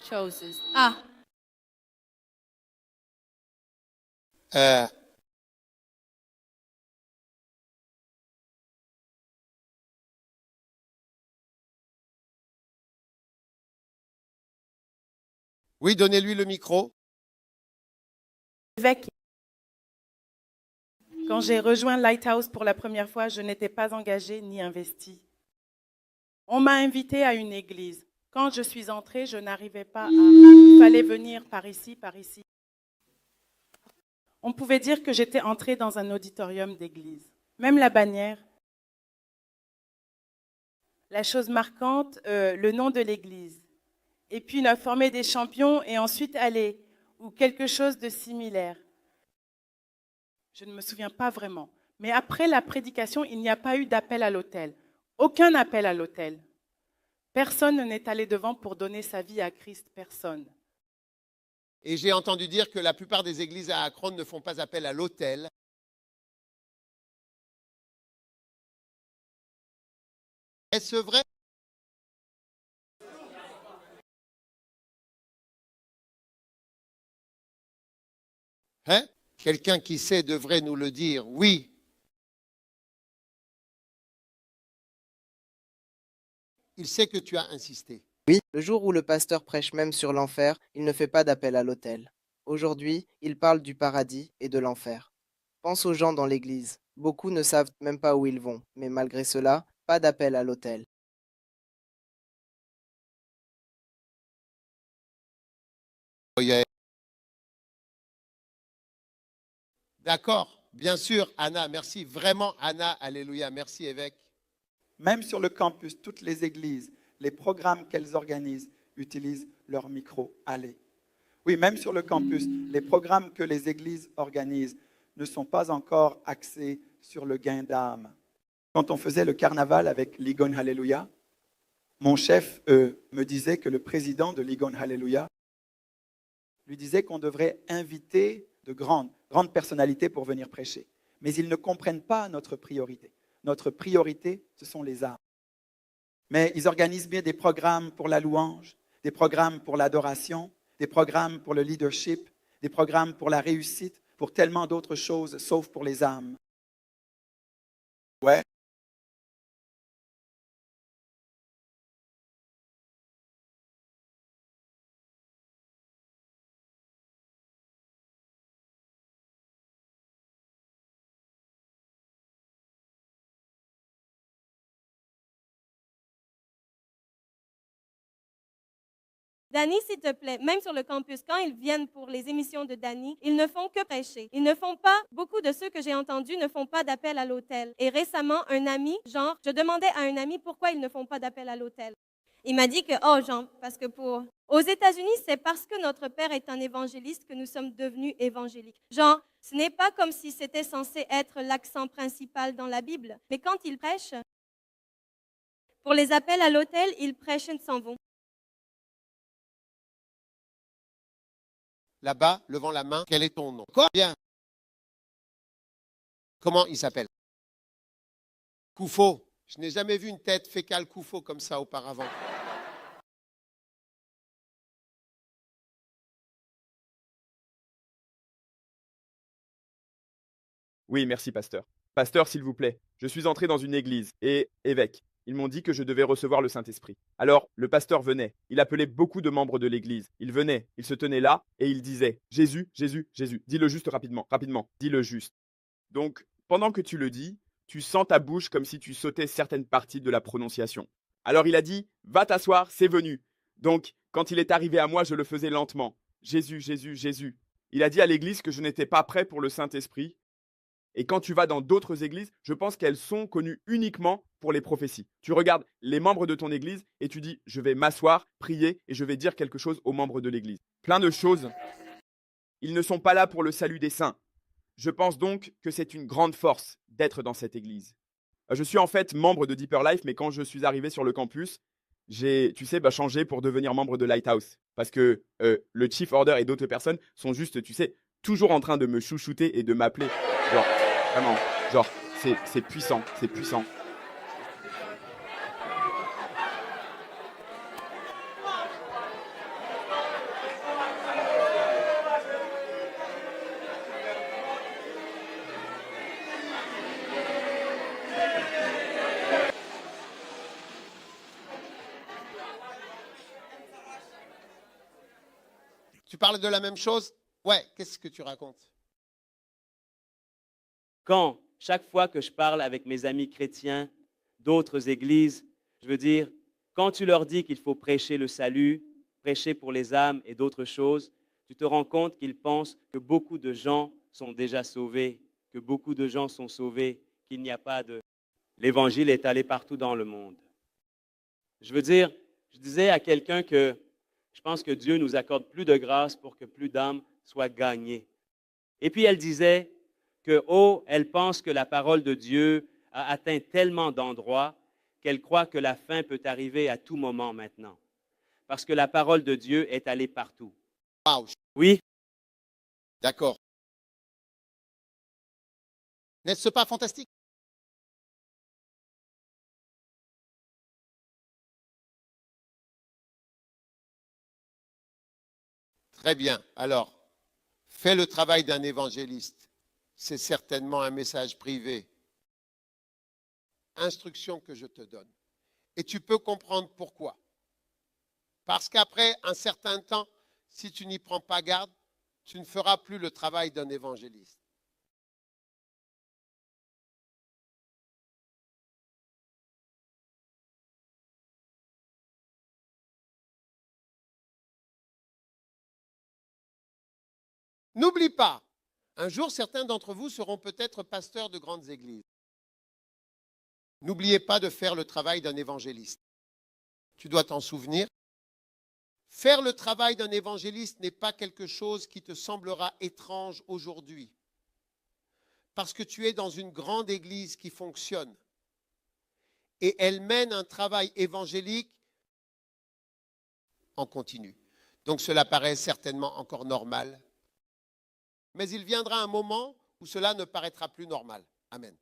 choses. Ah, Euh, oui, donnez-lui le micro. Évêque, quand j'ai rejoint Lighthouse pour la première fois, je n'étais pas engagée ni investie. On m'a invitée à une église. Quand je suis entrée, je n'arrivais pas à... Il fallait venir par ici, par ici. On pouvait dire que j'étais entrée dans un auditorium d'église. Même la bannière. La chose marquante, le nom de l'église. Et puis on a formé des champions et ensuite aller, ou quelque chose de similaire. Je ne me souviens pas vraiment. Mais après la prédication, il n'y a pas eu d'appel à l'autel. Aucun appel à l'autel. Personne n'est allé devant pour donner sa vie à Christ. Personne. Et j'ai entendu dire que la plupart des églises à Akron ne font pas appel à l'autel. Est-ce vrai? Hein? Quelqu'un qui sait devrait nous le dire. Oui. Il sait que tu as insisté. Oui, le jour où le pasteur prêche même sur l'enfer, il ne fait pas d'appel à l'autel. Aujourd'hui, il parle du paradis et de l'enfer. Pense aux gens dans l'église. Beaucoup ne savent même pas où ils vont, mais malgré cela, pas d'appel à l'autel. D'accord, bien sûr, Anna, merci. Vraiment, Anna, alléluia. Merci, évêque. Même sur le campus, toutes les églises, les programmes qu'elles organisent utilisent leur micro. Allez. Oui, même sur le campus, les programmes que les églises organisent ne sont pas encore axés sur le gain d'âme. Quand on faisait le carnaval avec Ligon Hallelujah, mon chef me disait que le président de Ligon Hallelujah lui disait qu'on devrait inviter de grandes personnalités pour venir prêcher. Mais ils ne comprennent pas notre priorité. Notre priorité, ce sont les âmes. Mais ils organisent bien des programmes pour la louange, des programmes pour l'adoration, des programmes pour le leadership, des programmes pour la réussite, pour tellement d'autres choses, sauf pour les âmes. Ouais. Dany, s'il te plaît, même sur le campus, quand ils viennent pour les émissions de Dany, ils ne font que prêcher. Ils ne font pas, beaucoup de ceux que j'ai entendus ne font pas d'appel à l'autel. Et récemment, un ami, genre, je demandais à un ami pourquoi ils ne font pas d'appel à l'autel. Il m'a dit que, oh, genre, parce que aux États-Unis, c'est parce que notre père est un évangéliste que nous sommes devenus évangéliques. Genre, ce n'est pas comme si c'était censé être l'accent principal dans la Bible. Mais quand ils prêchent, pour les appels à l'autel, ils prêchent et s'en vont. Là-bas, levant la main, quel est ton nom? Quoi? Bien. Comment il s'appelle? Koufo. Je n'ai jamais vu une tête fécale Koufo comme ça auparavant. Oui, merci, pasteur. Pasteur, s'il vous plaît, je suis entré dans une église et évêque. Ils m'ont dit que je devais recevoir le Saint-Esprit. Alors, le pasteur venait. Il appelait beaucoup de membres de l'église. Il venait, il se tenait là et il disait Jésus, Jésus, Jésus. Dis-le juste rapidement, rapidement. Dis-le juste. Donc, pendant que tu le dis, tu sens ta bouche comme si tu sautais certaines parties de la prononciation. Alors il a dit Va t'asseoir, c'est venu. Donc, quand il est arrivé à moi, je le faisais lentement. Jésus, Jésus, Jésus. Il a dit à l'église que je n'étais pas prêt pour le Saint-Esprit. Et quand tu vas dans d'autres églises, je pense qu'elles sont connues uniquement pour les prophéties. Tu regardes les membres de ton église et tu dis, je vais m'asseoir, prier et je vais dire quelque chose aux membres de l'église. Plein de choses. Ils ne sont pas là pour le salut des saints. Je pense donc que c'est une grande force d'être dans cette église. Je suis en fait membre de Deeper Life, mais quand je suis arrivé sur le campus, j'ai, changé pour devenir membre de Lighthouse. Parce que le Chief Order et d'autres personnes sont juste, toujours en train de me chouchouter et de m'appeler. Genre, vraiment, genre, c'est puissant, c'est puissant. Tu parles de la même chose? Ouais, qu'est-ce que tu racontes? Quand, chaque fois que je parle avec mes amis chrétiens d'autres églises, je veux dire, quand tu leur dis qu'il faut prêcher le salut, prêcher pour les âmes et d'autres choses, tu te rends compte qu'ils pensent que beaucoup de gens sont déjà sauvés, que beaucoup de gens sont sauvés, qu'il n'y a pas de... L'Évangile est allé partout dans le monde. Je veux dire, je disais à quelqu'un que je pense que Dieu nous accorde plus de grâce pour que plus d'âmes soient gagnées. Et puis elle disait que, elle pense que la parole de Dieu a atteint tellement d'endroits qu'elle croit que la fin peut arriver à tout moment maintenant. Parce que la parole de Dieu est allée partout. Wow. Oui. D'accord. N'est-ce pas fantastique? Très bien. Alors, fais le travail d'un évangéliste. C'est certainement un message privé. Instruction que je te donne. Et tu peux comprendre pourquoi. Parce qu'après un certain temps, si tu n'y prends pas garde, tu ne feras plus le travail d'un évangéliste. N'oublie pas, un jour, certains d'entre vous seront peut-être pasteurs de grandes églises. N'oubliez pas de faire le travail d'un évangéliste. Tu dois t'en souvenir. Faire le travail d'un évangéliste n'est pas quelque chose qui te semblera étrange aujourd'hui. Parce que tu es dans une grande église qui fonctionne. Et elle mène un travail évangélique en continu. Donc cela paraît certainement encore normal. Mais il viendra un moment où cela ne paraîtra plus normal. Amen.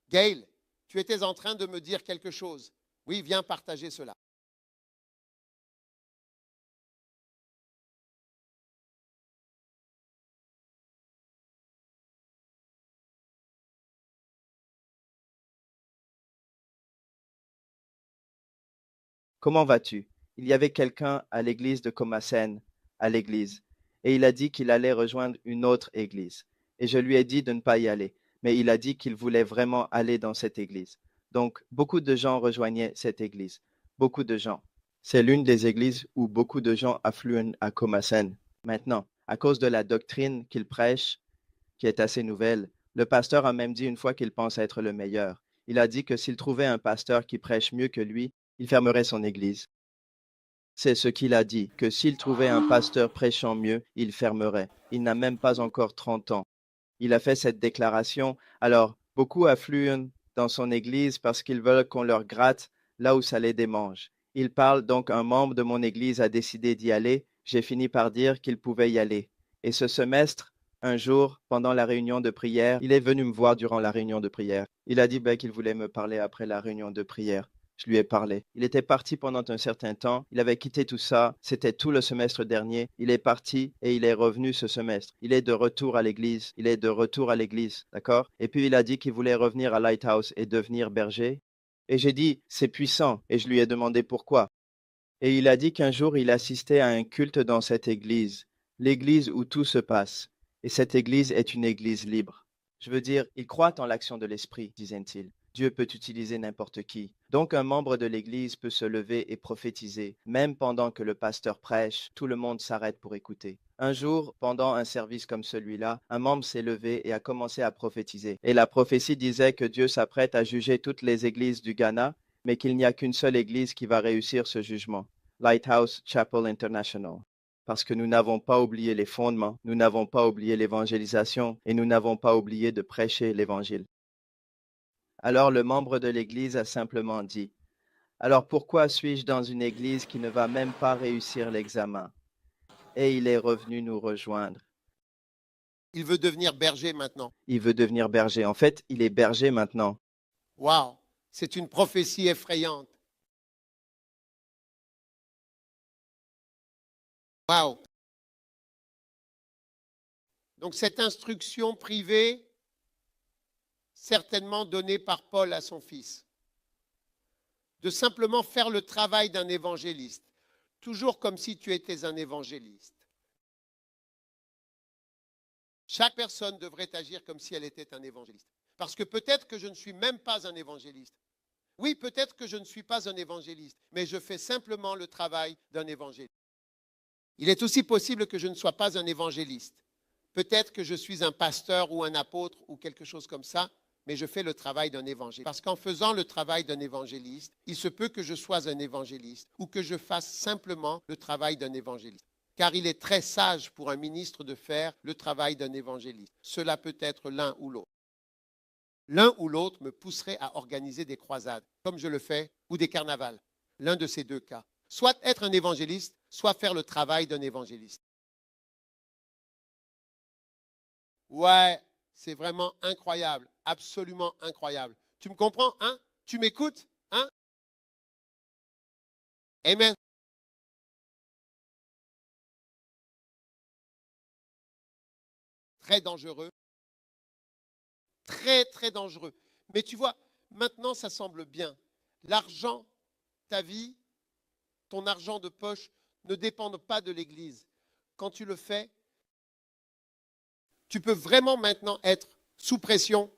Gail, tu étais en train de me dire quelque chose. Oui, viens partager cela. comment vas-tu? Il y avait quelqu'un à l'église de Comasen, à l'église, et il a dit qu'il allait rejoindre une autre église. Et je lui ai dit de ne pas y aller, mais il a dit qu'il voulait vraiment aller dans cette église. Donc, beaucoup de gens rejoignaient cette église. Beaucoup de gens. C'est l'une des églises où beaucoup de gens affluent à Comasen. Maintenant, à cause de la doctrine qu'il prêche, qui est assez nouvelle, le pasteur a même dit une fois qu'il pense être le meilleur. Il a dit que s'il trouvait un pasteur qui prêche mieux que lui, il fermerait son église. C'est ce qu'il a dit, que s'il trouvait un pasteur prêchant mieux, il fermerait. Il n'a même pas encore 30 ans. Il a fait cette déclaration, alors beaucoup affluent dans son église parce qu'ils veulent qu'on leur gratte là où ça les démange. Il parle donc, un membre de mon église a décidé d'y aller, j'ai fini par dire qu'il pouvait y aller. Et ce semestre, un jour, pendant la réunion de prière, il est venu me voir durant la réunion de prière. Il a dit qu'il voulait me parler après la réunion de prière. Je lui ai parlé. Il était parti pendant un certain temps. Il avait quitté tout ça. C'était tout le semestre dernier. Il est parti et il est revenu ce semestre. Il est de retour à l'église. Il est de retour à l'église. D'accord? Et puis il a dit qu'il voulait revenir à Lighthouse et devenir berger. Et j'ai dit, c'est puissant. Et je lui ai demandé pourquoi. Et il a dit qu'un jour il assistait à un culte dans cette église. L'église où tout se passe. Et cette église est une église libre. Je veux dire, il croit en l'action de l'esprit, disait-il. Dieu peut utiliser n'importe qui. Donc un membre de l'Église peut se lever et prophétiser. Même pendant que le pasteur prêche, tout le monde s'arrête pour écouter. Un jour, pendant un service comme celui-là, un membre s'est levé et a commencé à prophétiser. Et la prophétie disait que Dieu s'apprête à juger toutes les églises du Ghana, mais qu'il n'y a qu'une seule église qui va réussir ce jugement. Lighthouse Chapel International. Parce que nous n'avons pas oublié les fondements, nous n'avons pas oublié l'évangélisation et nous n'avons pas oublié de prêcher l'Évangile. Alors le membre de l'Église a simplement dit, « Alors pourquoi suis-je dans une Église qui ne va même pas réussir l'examen ?» Et il est revenu nous rejoindre. Il veut devenir berger maintenant. Il veut devenir berger. En fait, il est berger maintenant. Waouh, c'est une prophétie effrayante. Waouh. Donc cette instruction privée, certainement donnée par Paul à son fils, de simplement faire le travail d'un évangéliste, toujours comme si tu étais un évangéliste. Chaque personne devrait agir comme si elle était un évangéliste. Parce que peut-être que je ne suis même pas un évangéliste. Oui, peut-être que je ne suis pas un évangéliste, mais je fais simplement le travail d'un évangéliste. Il est aussi possible que je ne sois pas un évangéliste. Peut-être que je suis un pasteur ou un apôtre ou quelque chose comme ça, mais je fais le travail d'un évangéliste. Parce qu'en faisant le travail d'un évangéliste, il se peut que je sois un évangéliste ou que je fasse simplement le travail d'un évangéliste. Car il est très sage pour un ministre de faire le travail d'un évangéliste. Cela peut être l'un ou l'autre. L'un ou l'autre me pousserait à organiser des croisades, comme je le fais, ou des carnavals. L'un de ces deux cas. Soit être un évangéliste, soit faire le travail d'un évangéliste. Ouais, c'est vraiment incroyable, absolument incroyable. Tu me comprends, hein? Tu m'écoutes, hein? Amen. Très dangereux. Très, très dangereux. Mais tu vois, maintenant, ça semble bien. L'argent, ta vie, ton argent de poche ne dépendent pas de l'Église. Quand tu le fais, tu peux vraiment maintenant être sous pression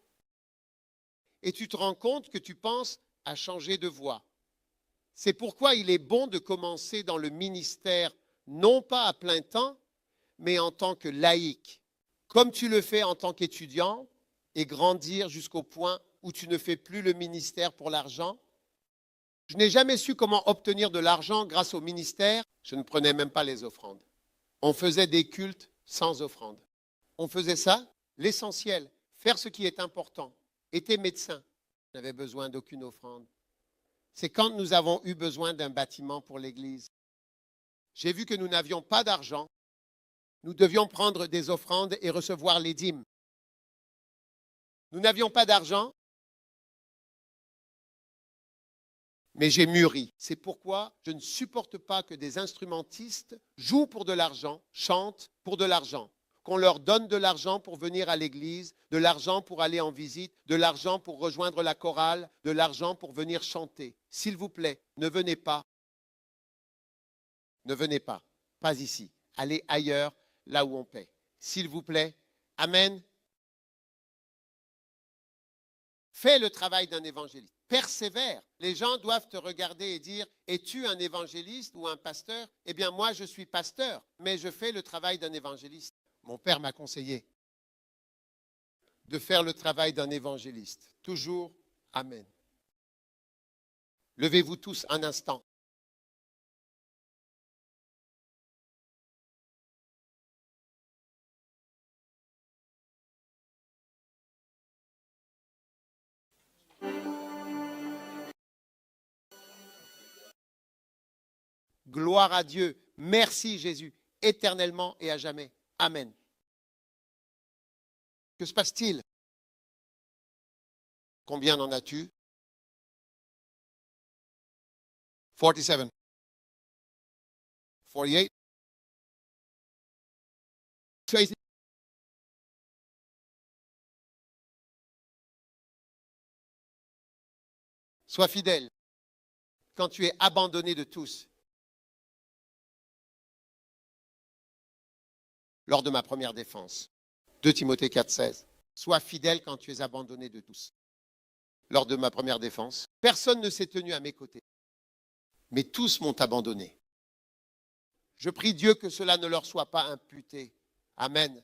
et tu te rends compte que tu penses à changer de voie. C'est pourquoi il est bon de commencer dans le ministère, non pas à plein temps, mais en tant que laïc, comme tu le fais en tant qu'étudiant, et grandir jusqu'au point où tu ne fais plus le ministère pour l'argent. Je n'ai jamais su comment obtenir de l'argent grâce au ministère. Je ne prenais même pas les offrandes. On faisait des cultes sans offrande. On faisait ça, l'essentiel, faire ce qui est important. Était médecin, je n'avais besoin d'aucune offrande. C'est quand nous avons eu besoin d'un bâtiment pour l'église. J'ai vu que nous n'avions pas d'argent. Nous devions prendre des offrandes et recevoir les dîmes. Nous n'avions pas d'argent, mais j'ai mûri. C'est pourquoi je ne supporte pas que des instrumentistes jouent pour de l'argent, chantent pour de l'argent. Qu'on leur donne de l'argent pour venir à l'église, de l'argent pour aller en visite, de l'argent pour rejoindre la chorale, de l'argent pour venir chanter. S'il vous plaît, ne venez pas Ne venez pas. Pas ici. Allez ailleurs, là où on paie. S'il vous plaît. Amen. Fais le travail d'un évangéliste. Persévère. Les gens doivent te regarder et dire, es-tu un évangéliste ou un pasteur? Eh bien, moi, je suis pasteur, mais je fais le travail d'un évangéliste. Mon père m'a conseillé de faire le travail d'un évangéliste. Toujours, amen. Levez-vous tous un instant. Gloire à Dieu. Merci Jésus, éternellement et à jamais. Amen. Que se passe-t-il? Combien en as-tu? 47. 48. Sois fidèle quand tu es abandonné de tous. Lors de ma première défense, 2 Timothée 4,16. Sois fidèle quand tu es abandonné de tous. Lors de ma première défense, personne ne s'est tenu à mes côtés, mais tous m'ont abandonné. Je prie Dieu que cela ne leur soit pas imputé. Amen.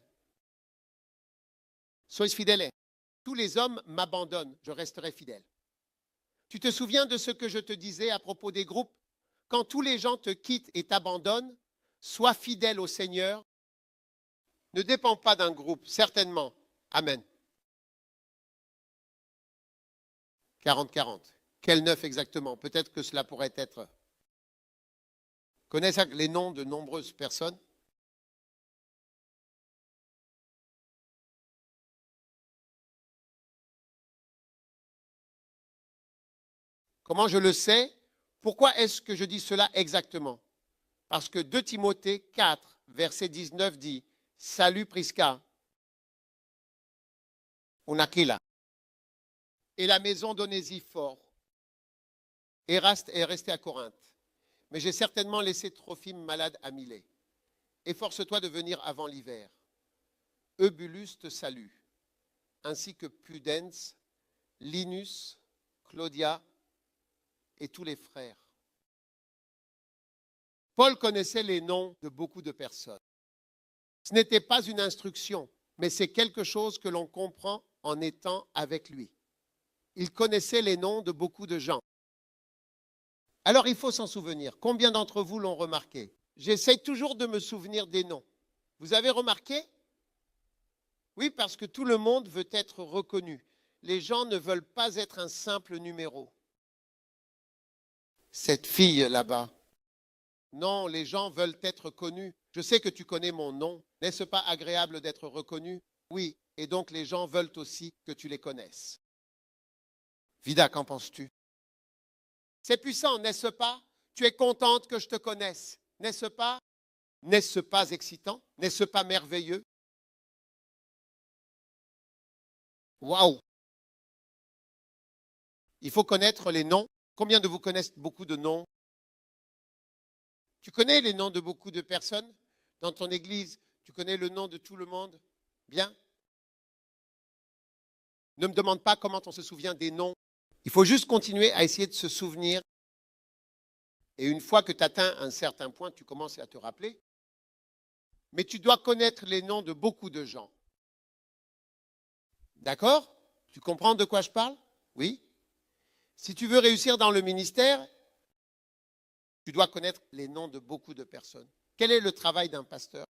Soyez fidèles. Tous les hommes m'abandonnent, je resterai fidèle. Tu te souviens de ce que je te disais à propos des groupes? Quand tous les gens te quittent et t'abandonnent, sois fidèle au Seigneur. Ne dépend pas d'un groupe, certainement. Amen. 40-40. Quel 9 exactement? Peut-être que cela pourrait être. Connaissez les noms de nombreuses personnes? Comment je le sais? Pourquoi est-ce que je dis cela exactement? Parce que 2 Timothée 4, verset 19 dit, salut Prisca, on Aquila, et la maison d'Onésiphore. Eraste est resté à Corinthe, mais j'ai certainement laissé Trophime malade à Milet. Efforce-toi de venir avant l'hiver. Eubulus te salue, ainsi que Pudens, Linus, Claudia et tous les frères. Paul connaissait les noms de beaucoup de personnes. Ce n'était pas une instruction, mais c'est quelque chose que l'on comprend en étant avec lui. Il connaissait les noms de beaucoup de gens. Alors il faut s'en souvenir. Combien d'entre vous l'ont remarqué? J'essaie toujours de me souvenir des noms. Vous avez remarqué? Oui, parce que tout le monde veut être reconnu. Les gens ne veulent pas être un simple numéro. Cette fille là-bas. Non, les gens veulent être connus. Je sais que tu connais mon nom. N'est-ce pas agréable d'être reconnu? Oui, et donc les gens veulent aussi que tu les connaisses. Vida, qu'en penses-tu? C'est puissant, n'est-ce pas? Tu es contente que je te connaisse, n'est-ce pas? N'est-ce pas excitant? N'est-ce pas merveilleux? Waouh! Il faut connaître les noms. Combien de vous connaissent beaucoup de noms? Tu connais les noms de beaucoup de personnes dans ton église? Tu connais le nom de tout le monde? Bien. Ne me demande pas comment on se souvient des noms. Il faut juste continuer à essayer de se souvenir. Et une fois que tu atteins un certain point, tu commences à te rappeler. Mais tu dois connaître les noms de beaucoup de gens. D'accord? Tu comprends de quoi je parle? Oui. Si tu veux réussir dans le ministère, tu dois connaître les noms de beaucoup de personnes. Quel est le travail d'un pasteur?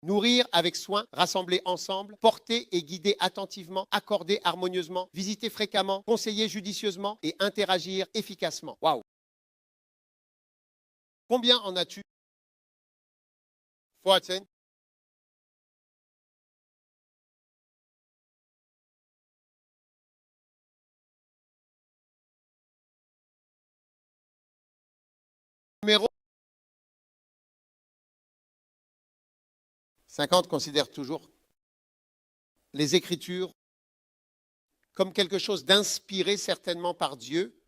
Nourrir avec soin, rassembler ensemble, porter et guider attentivement, accorder harmonieusement, visiter fréquemment, conseiller judicieusement et interagir efficacement. Waouh! Combien en as-tu? 14. Numéro 50 considère toujours les Écritures comme quelque chose d'inspiré certainement par Dieu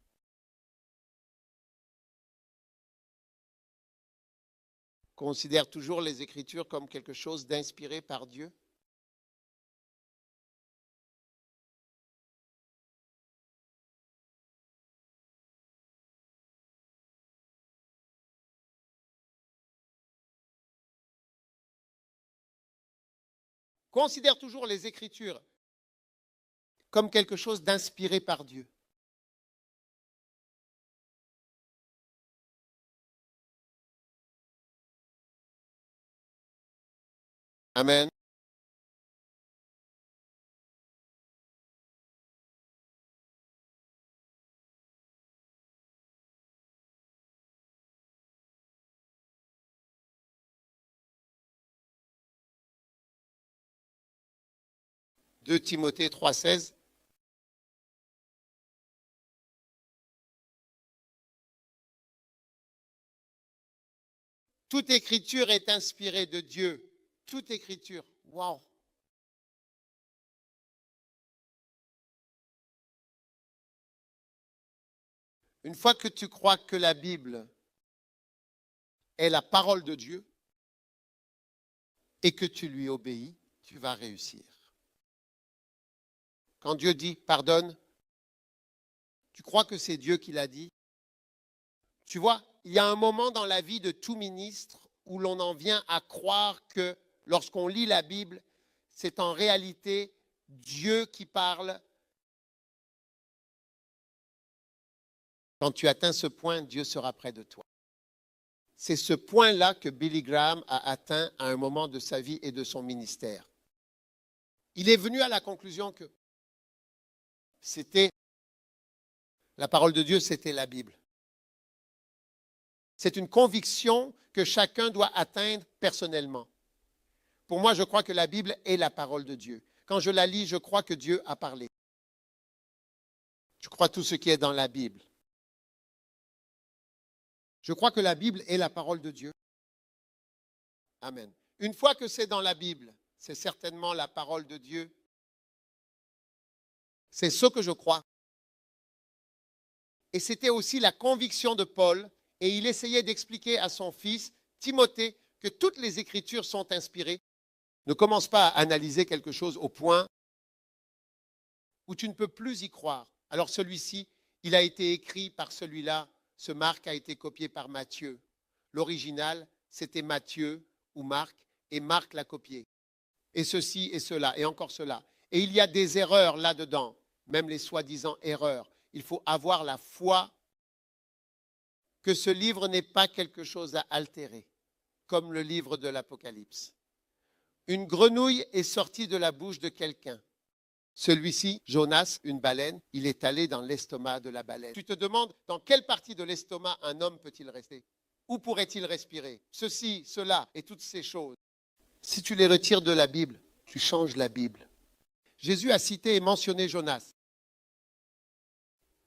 considère toujours les Écritures comme quelque chose d'inspiré par Dieu. Considère toujours les Écritures comme quelque chose d'inspiré par Dieu. Amen. « 2 Timothée 3,16 » Toute écriture est inspirée de Dieu. Toute écriture. Waouh! Une fois que tu crois que la Bible est la parole de Dieu et que tu lui obéis, tu vas réussir. Quand Dieu dit pardonne, tu crois que c'est Dieu qui l'a dit? Tu vois, il y a un moment dans la vie de tout ministre où l'on en vient à croire que lorsqu'on lit la Bible, c'est en réalité Dieu qui parle. Quand tu atteins ce point, Dieu sera près de toi. C'est ce point-là que Billy Graham a atteint à un moment de sa vie et de son ministère. Il est venu à la conclusion que la parole de Dieu, c'était la Bible. C'est une conviction que chacun doit atteindre personnellement. Pour moi, je crois que la Bible est la parole de Dieu. Quand je la lis, je crois que Dieu a parlé. Je crois tout ce qui est dans la Bible. Je crois que la Bible est la parole de Dieu. Amen. Une fois que c'est dans la Bible, c'est certainement la parole de Dieu. C'est ce que je crois. Et c'était aussi la conviction de Paul, et il essayait d'expliquer à son fils, Timothée, que toutes les Écritures sont inspirées. Ne commence pas à analyser quelque chose au point où tu ne peux plus y croire. Alors celui-ci, il a été écrit par celui-là. Ce Marc a été copié par Matthieu. L'original, c'était Matthieu ou Marc, et Marc l'a copié. Et ceci et cela, et encore cela. Et il y a des erreurs là-dedans, même les soi-disant erreurs. Il faut avoir la foi que ce livre n'est pas quelque chose à altérer, comme le livre de l'Apocalypse. Une grenouille est sortie de la bouche de quelqu'un. Celui-ci, Jonas, une baleine, il est allé dans l'estomac de la baleine. Tu te demandes dans quelle partie de l'estomac un homme peut-il rester? Où pourrait-il respirer? Ceci, cela et toutes ces choses. Si tu les retires de la Bible, tu changes la Bible. Jésus a cité et mentionné Jonas.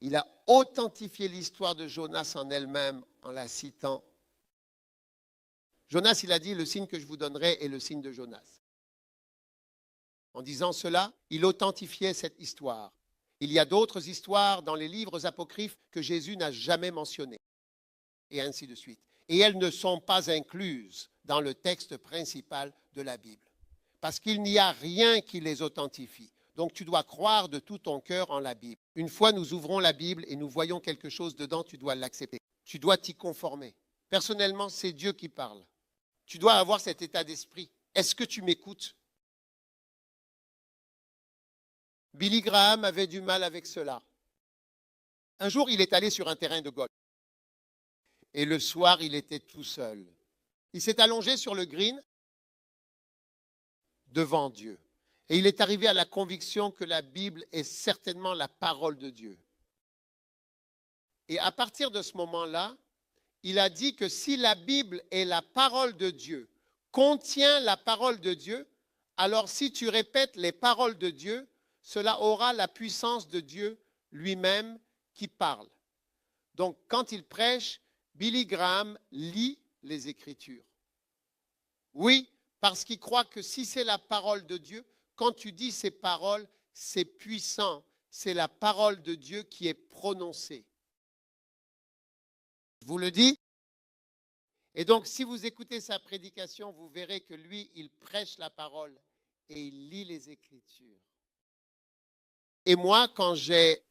Il a authentifié l'histoire de Jonas en elle-même en la citant. Jonas, il a dit, le signe que je vous donnerai est le signe de Jonas. En disant cela, il authentifiait cette histoire. Il y a d'autres histoires dans les livres apocryphes que Jésus n'a jamais mentionnées. Et ainsi de suite. Et elles ne sont pas incluses dans le texte principal de la Bible. Parce qu'il n'y a rien qui les authentifie. Donc tu dois croire de tout ton cœur en la Bible. Une fois nous ouvrons la Bible et nous voyons quelque chose dedans, tu dois l'accepter. Tu dois t'y conformer. Personnellement, c'est Dieu qui parle. Tu dois avoir cet état d'esprit. Est-ce que tu m'écoutes? Billy Graham avait du mal avec cela. Un jour, il est allé sur un terrain de golf. Et le soir, il était tout seul. Il s'est allongé sur le green devant Dieu. Et il est arrivé à la conviction que la Bible est certainement la parole de Dieu. Et à partir de ce moment-là, il a dit que si la Bible est la parole de Dieu, contient la parole de Dieu, alors si tu répètes les paroles de Dieu, cela aura la puissance de Dieu lui-même qui parle. Donc, quand il prêche, Billy Graham lit les Écritures. Oui, parce qu'il croit que si c'est la parole de Dieu, quand tu dis ces paroles, c'est puissant. C'est la parole de Dieu qui est prononcée. Je vous le dis, Et donc, si vous écoutez sa prédication, vous verrez que lui, il prêche la parole et il lit les Écritures. Et moi, quand j'ai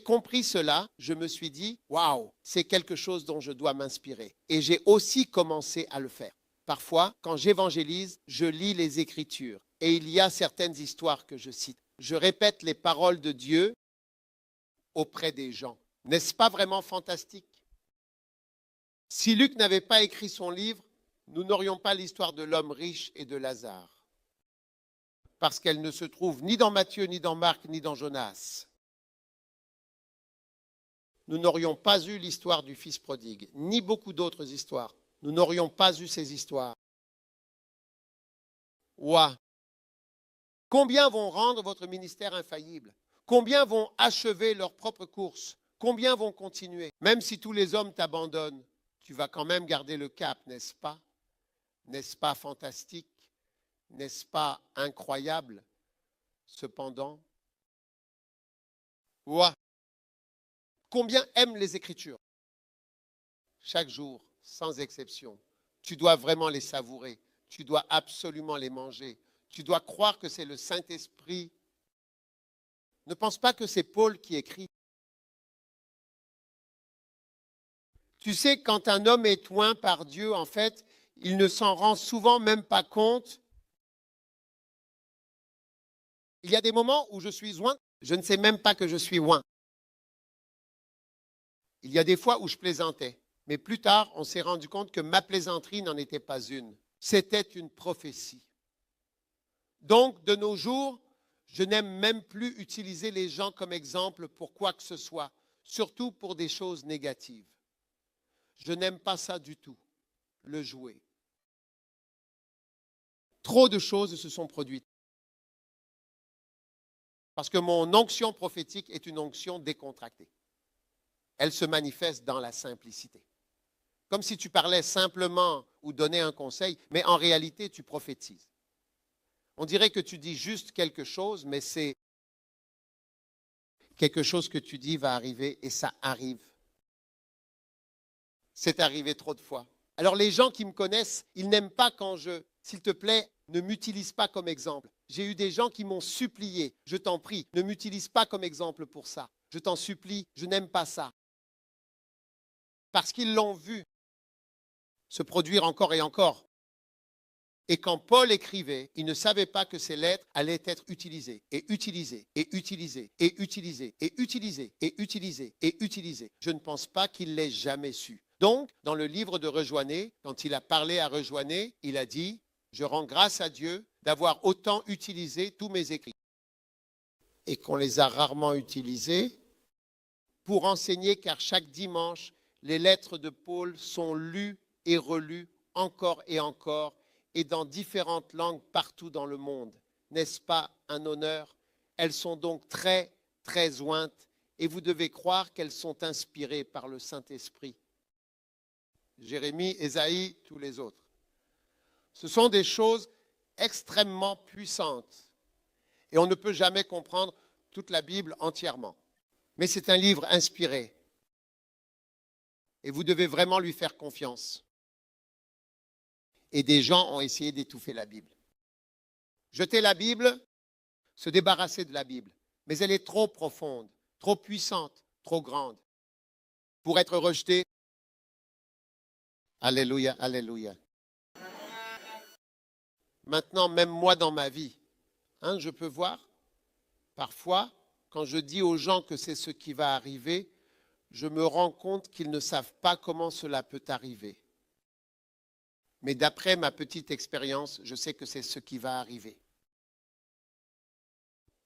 compris cela, je me suis dit, waouh, c'est quelque chose dont je dois m'inspirer. Et j'ai aussi commencé à le faire. Parfois, quand j'évangélise, je lis les Écritures et il y a certaines histoires que je cite. Je répète les paroles de Dieu auprès des gens. N'est-ce pas vraiment fantastique? Si Luc n'avait pas écrit son livre, nous n'aurions pas l'histoire de l'homme riche et de Lazare. Parce qu'elle ne se trouve ni dans Matthieu, ni dans Marc, ni dans Jonas. Nous n'aurions pas eu l'histoire du fils prodigue, ni beaucoup d'autres histoires. Nous n'aurions pas eu ces histoires. Ouah. Combien vont rendre votre ministère infaillible? Combien vont achever leur propre course? Combien vont continuer? Même si tous les hommes t'abandonnent, tu vas quand même garder le cap, n'est-ce pas? N'est-ce pas fantastique? N'est-ce pas incroyable? Cependant, ouah. Combien aiment les Écritures? Chaque jour, sans exception. Tu dois vraiment les savourer. Tu dois absolument les manger. Tu dois croire que c'est le Saint-Esprit. Ne pense pas que c'est Paul qui écrit. Tu sais, quand un homme est oint par Dieu, en fait, il ne s'en rend souvent même pas compte. Il y a des moments où je suis oint, je ne sais même pas que je suis oint. Il y a des fois où je plaisantais, mais plus tard, on s'est rendu compte que ma plaisanterie n'en était pas une. C'était une prophétie. Donc, de nos jours, je n'aime même plus utiliser les gens comme exemple pour quoi que ce soit, surtout pour des choses négatives. Je n'aime pas ça du tout, le jouer. Trop de choses se sont produites. Parce que mon onction prophétique est une onction décontractée. Elle se manifeste dans la simplicité. Comme si tu parlais simplement ou donnais un conseil, mais en réalité, tu prophétises. On dirait que tu dis juste quelque chose, mais c'est quelque chose que tu dis va arriver et ça arrive. C'est arrivé trop de fois. Alors les gens qui me connaissent, ils n'aiment pas quand s'il te plaît, ne m'utilise pas comme exemple. J'ai eu des gens qui m'ont supplié, je t'en prie, ne m'utilise pas comme exemple pour ça. Je t'en supplie, je n'aime pas ça. Parce qu'ils l'ont vu se produire encore et encore. Et quand Paul écrivait, il ne savait pas que ces lettres allaient être utilisées, et utilisées, et utilisées, et utilisées, et utilisées, et utilisées, et utilisées. Je ne pense pas qu'il l'ait jamais su. Donc, dans le livre de Rejoignez, quand il a parlé à Rejoignez, il a dit « Je rends grâce à Dieu d'avoir autant utilisé tous mes écrits. » Et qu'on les a rarement utilisés pour enseigner, car chaque dimanche, les lettres de Paul sont lues et relues encore et encore, et dans différentes langues partout dans le monde. N'est-ce pas un honneur? Elles sont donc très, très ointes, et vous devez croire qu'elles sont inspirées par le Saint-Esprit. Jérémie, Ésaïe, tous les autres. Ce sont des choses extrêmement puissantes, et on ne peut jamais comprendre toute la Bible entièrement. Mais c'est un livre inspiré, et vous devez vraiment lui faire confiance. Et des gens ont essayé d'étouffer la Bible. Jeter la Bible, se débarrasser de la Bible. Mais elle est trop profonde, trop puissante, trop grande pour être rejetée. Alléluia, alléluia. Maintenant, même moi dans ma vie, je peux voir, parfois, quand je dis aux gens que c'est ce qui va arriver, je me rends compte qu'ils ne savent pas comment cela peut arriver. Mais d'après ma petite expérience, je sais que c'est ce qui va arriver.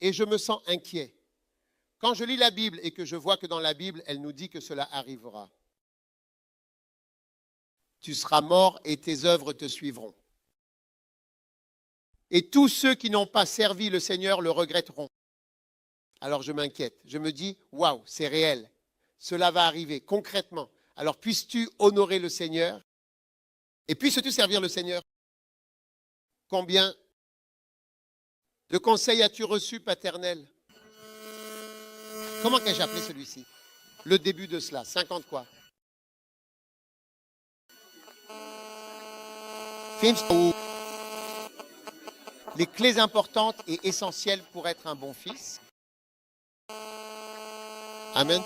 Et je me sens inquiet. Quand je lis la Bible et que je vois que dans la Bible, elle nous dit que cela arrivera. Tu seras mort et tes œuvres te suivront. Et tous ceux qui n'ont pas servi le Seigneur le regretteront. Alors je m'inquiète. Je me dis, waouh, c'est réel. Cela va arriver concrètement. Alors puisses-tu honorer le Seigneur? Et puisses-tu servir le Seigneur? Combien de conseils as-tu reçus, paternel? Comment qu'ai-je appelé celui-ci? Le début de cela, 50 quoi? Les clés importantes et essentielles pour être un bon fils. Amen.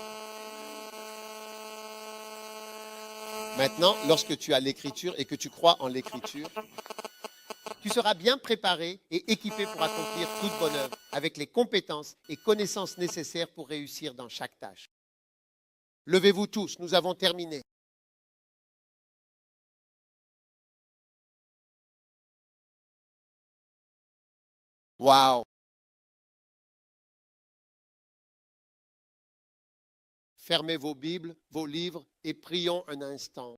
Maintenant, lorsque tu as l'écriture et que tu crois en l'écriture, tu seras bien préparé et équipé pour accomplir toute bonne œuvre avec les compétences et connaissances nécessaires pour réussir dans chaque tâche. Levez-vous tous, nous avons terminé. Waouh! Fermez vos Bibles, vos livres et prions un instant.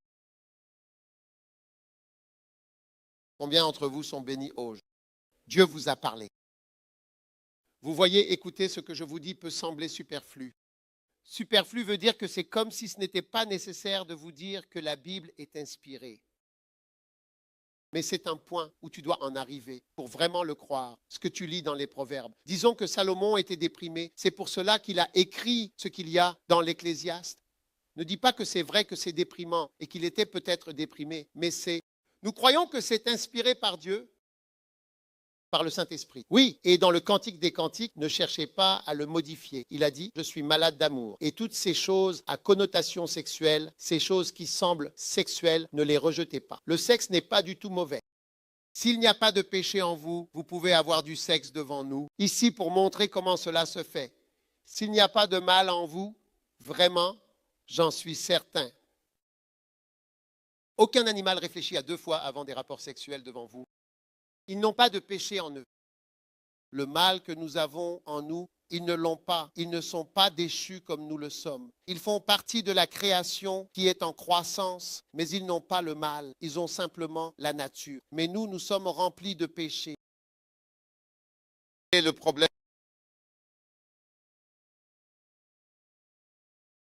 Combien d'entre vous sont bénis aujourd'hui? Dieu vous a parlé. Vous voyez, écoutez, ce que je vous dis peut sembler superflu. Superflu veut dire que c'est comme si ce n'était pas nécessaire de vous dire que la Bible est inspirée. Mais c'est un point où tu dois en arriver pour vraiment le croire, ce que tu lis dans les Proverbes. Disons que Salomon était déprimé. C'est pour cela qu'il a écrit ce qu'il y a dans l'Ecclésiaste. Ne dis pas que c'est vrai que c'est déprimant et qu'il était peut-être déprimé, mais nous croyons que c'est inspiré par Dieu, par le Saint-Esprit. Oui, et dans le Cantique des Cantiques, ne cherchez pas à le modifier. Il a dit, je suis malade d'amour. Et toutes ces choses à connotation sexuelle, ces choses qui semblent sexuelles, ne les rejetez pas. Le sexe n'est pas du tout mauvais. S'il n'y a pas de péché en vous, vous pouvez avoir du sexe devant nous, ici pour montrer comment cela se fait. S'il n'y a pas de mal en vous, vraiment, j'en suis certain. Aucun animal réfléchit à 2 fois avant des rapports sexuels devant vous. Ils n'ont pas de péché en eux. Le mal que nous avons en nous, ils ne l'ont pas. Ils ne sont pas déchus comme nous le sommes. Ils font partie de la création qui est en croissance, mais ils n'ont pas le mal. Ils ont simplement la nature. Mais nous, nous sommes remplis de péchés. Et le problème,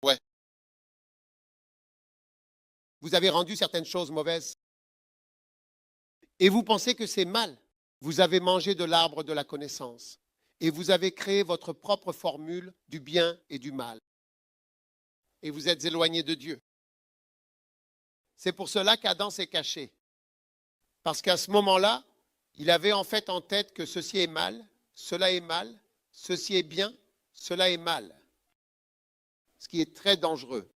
ouais. Vous avez rendu certaines choses mauvaises. Et vous pensez que c'est mal. Vous avez mangé de l'arbre de la connaissance et vous avez créé votre propre formule du bien et du mal. Et vous êtes éloigné de Dieu. C'est pour cela qu'Adam s'est caché. Parce qu'à ce moment-là, il avait en fait en tête que ceci est mal, cela est mal, ceci est bien, cela est mal. Ce qui est très dangereux.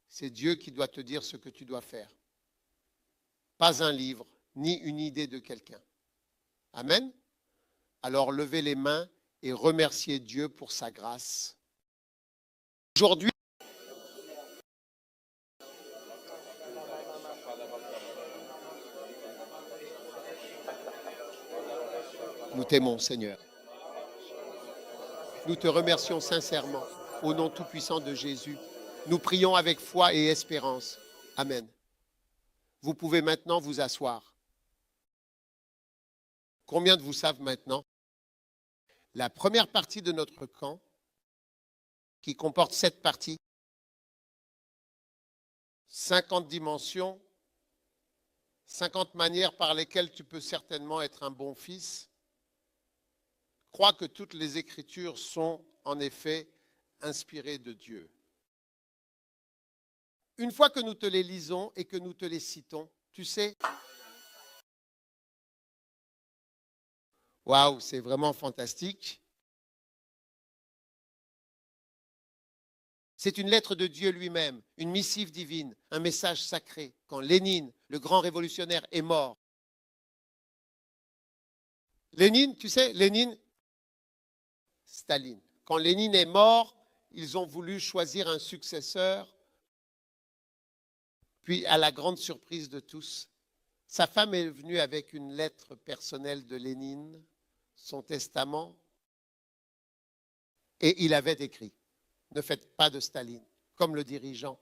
C'est Dieu qui doit te dire ce que tu dois faire. Pas un livre, ni une idée de quelqu'un. Amen. Alors levez les mains et remerciez Dieu pour sa grâce. Aujourd'hui, nous t'aimons, Seigneur. Nous te remercions sincèrement au nom tout-puissant de Jésus. Nous prions avec foi et espérance. Amen. Vous pouvez maintenant vous asseoir. Combien de vous savent maintenant? La première partie de notre camp, qui comporte 7 parties, 50 dimensions, 50 manières par lesquelles tu peux certainement être un bon fils, crois que toutes les Écritures sont en effet inspirées de Dieu. Une fois que nous te les lisons et que nous te les citons, tu sais, waouh, c'est vraiment fantastique. C'est une lettre de Dieu lui-même, une missive divine, un message sacré. Quand Lénine, le grand révolutionnaire, est mort. Lénine, tu sais, Lénine, Staline. Quand Lénine est mort, ils ont voulu choisir un successeur. Puis, à la grande surprise de tous, sa femme est venue avec une lettre personnelle de Lénine, son testament, et il avait écrit « Ne faites pas de Staline comme le dirigeant.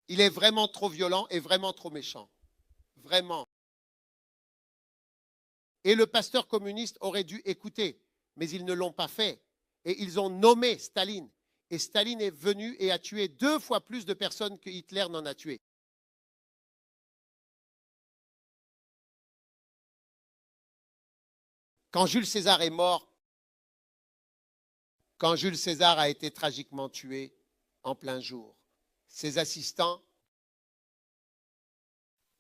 Il est vraiment trop violent et vraiment trop méchant. Vraiment. » Et le pasteur communiste aurait dû écouter, mais ils ne l'ont pas fait. Et ils ont nommé Staline. Et Staline est venu et a tué 2 fois plus de personnes que Hitler n'en a tué. Quand Jules César est mort, quand Jules César a été tragiquement tué en plein jour, ses assistants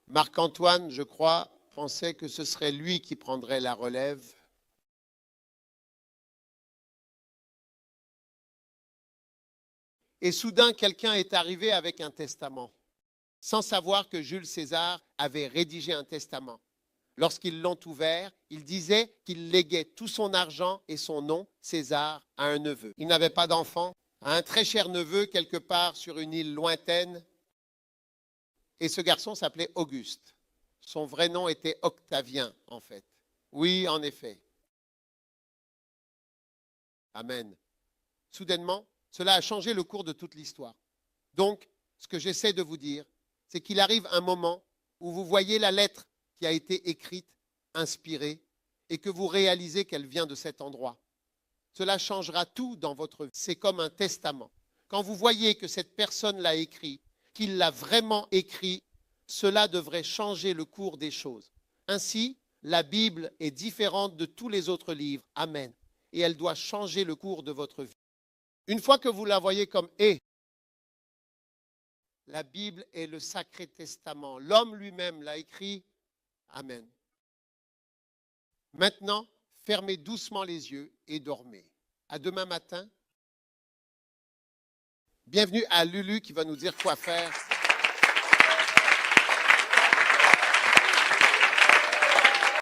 Marc-Antoine, je crois, pensait que ce serait lui qui prendrait la relève. Et soudain, quelqu'un est arrivé avec un testament, sans savoir que Jules César avait rédigé un testament. Lorsqu'ils l'ont ouvert, il disait qu'il léguait tout son argent et son nom, César, à un neveu. Il n'avait pas d'enfant, à un très cher neveu quelque part sur une île lointaine. Et ce garçon s'appelait Auguste. Son vrai nom était Octavien, en fait. Oui, en effet. Amen. Soudainement, cela a changé le cours de toute l'histoire. Donc, ce que j'essaie de vous dire, c'est qu'il arrive un moment où vous voyez la lettre qui a été écrite, inspirée, et que vous réalisez qu'elle vient de cet endroit. Cela changera tout dans votre vie. C'est comme un testament. Quand vous voyez que cette personne l'a écrit, qu'il l'a vraiment écrit, cela devrait changer le cours des choses. Ainsi, la Bible est différente de tous les autres livres. Amen. Et elle doit changer le cours de votre vie. Une fois que vous la voyez comme est, la Bible est le Sacré Testament. L'homme lui-même l'a écrit. Amen. Maintenant, fermez doucement les yeux et dormez. À demain matin. Bienvenue à Lulu qui va nous dire quoi faire.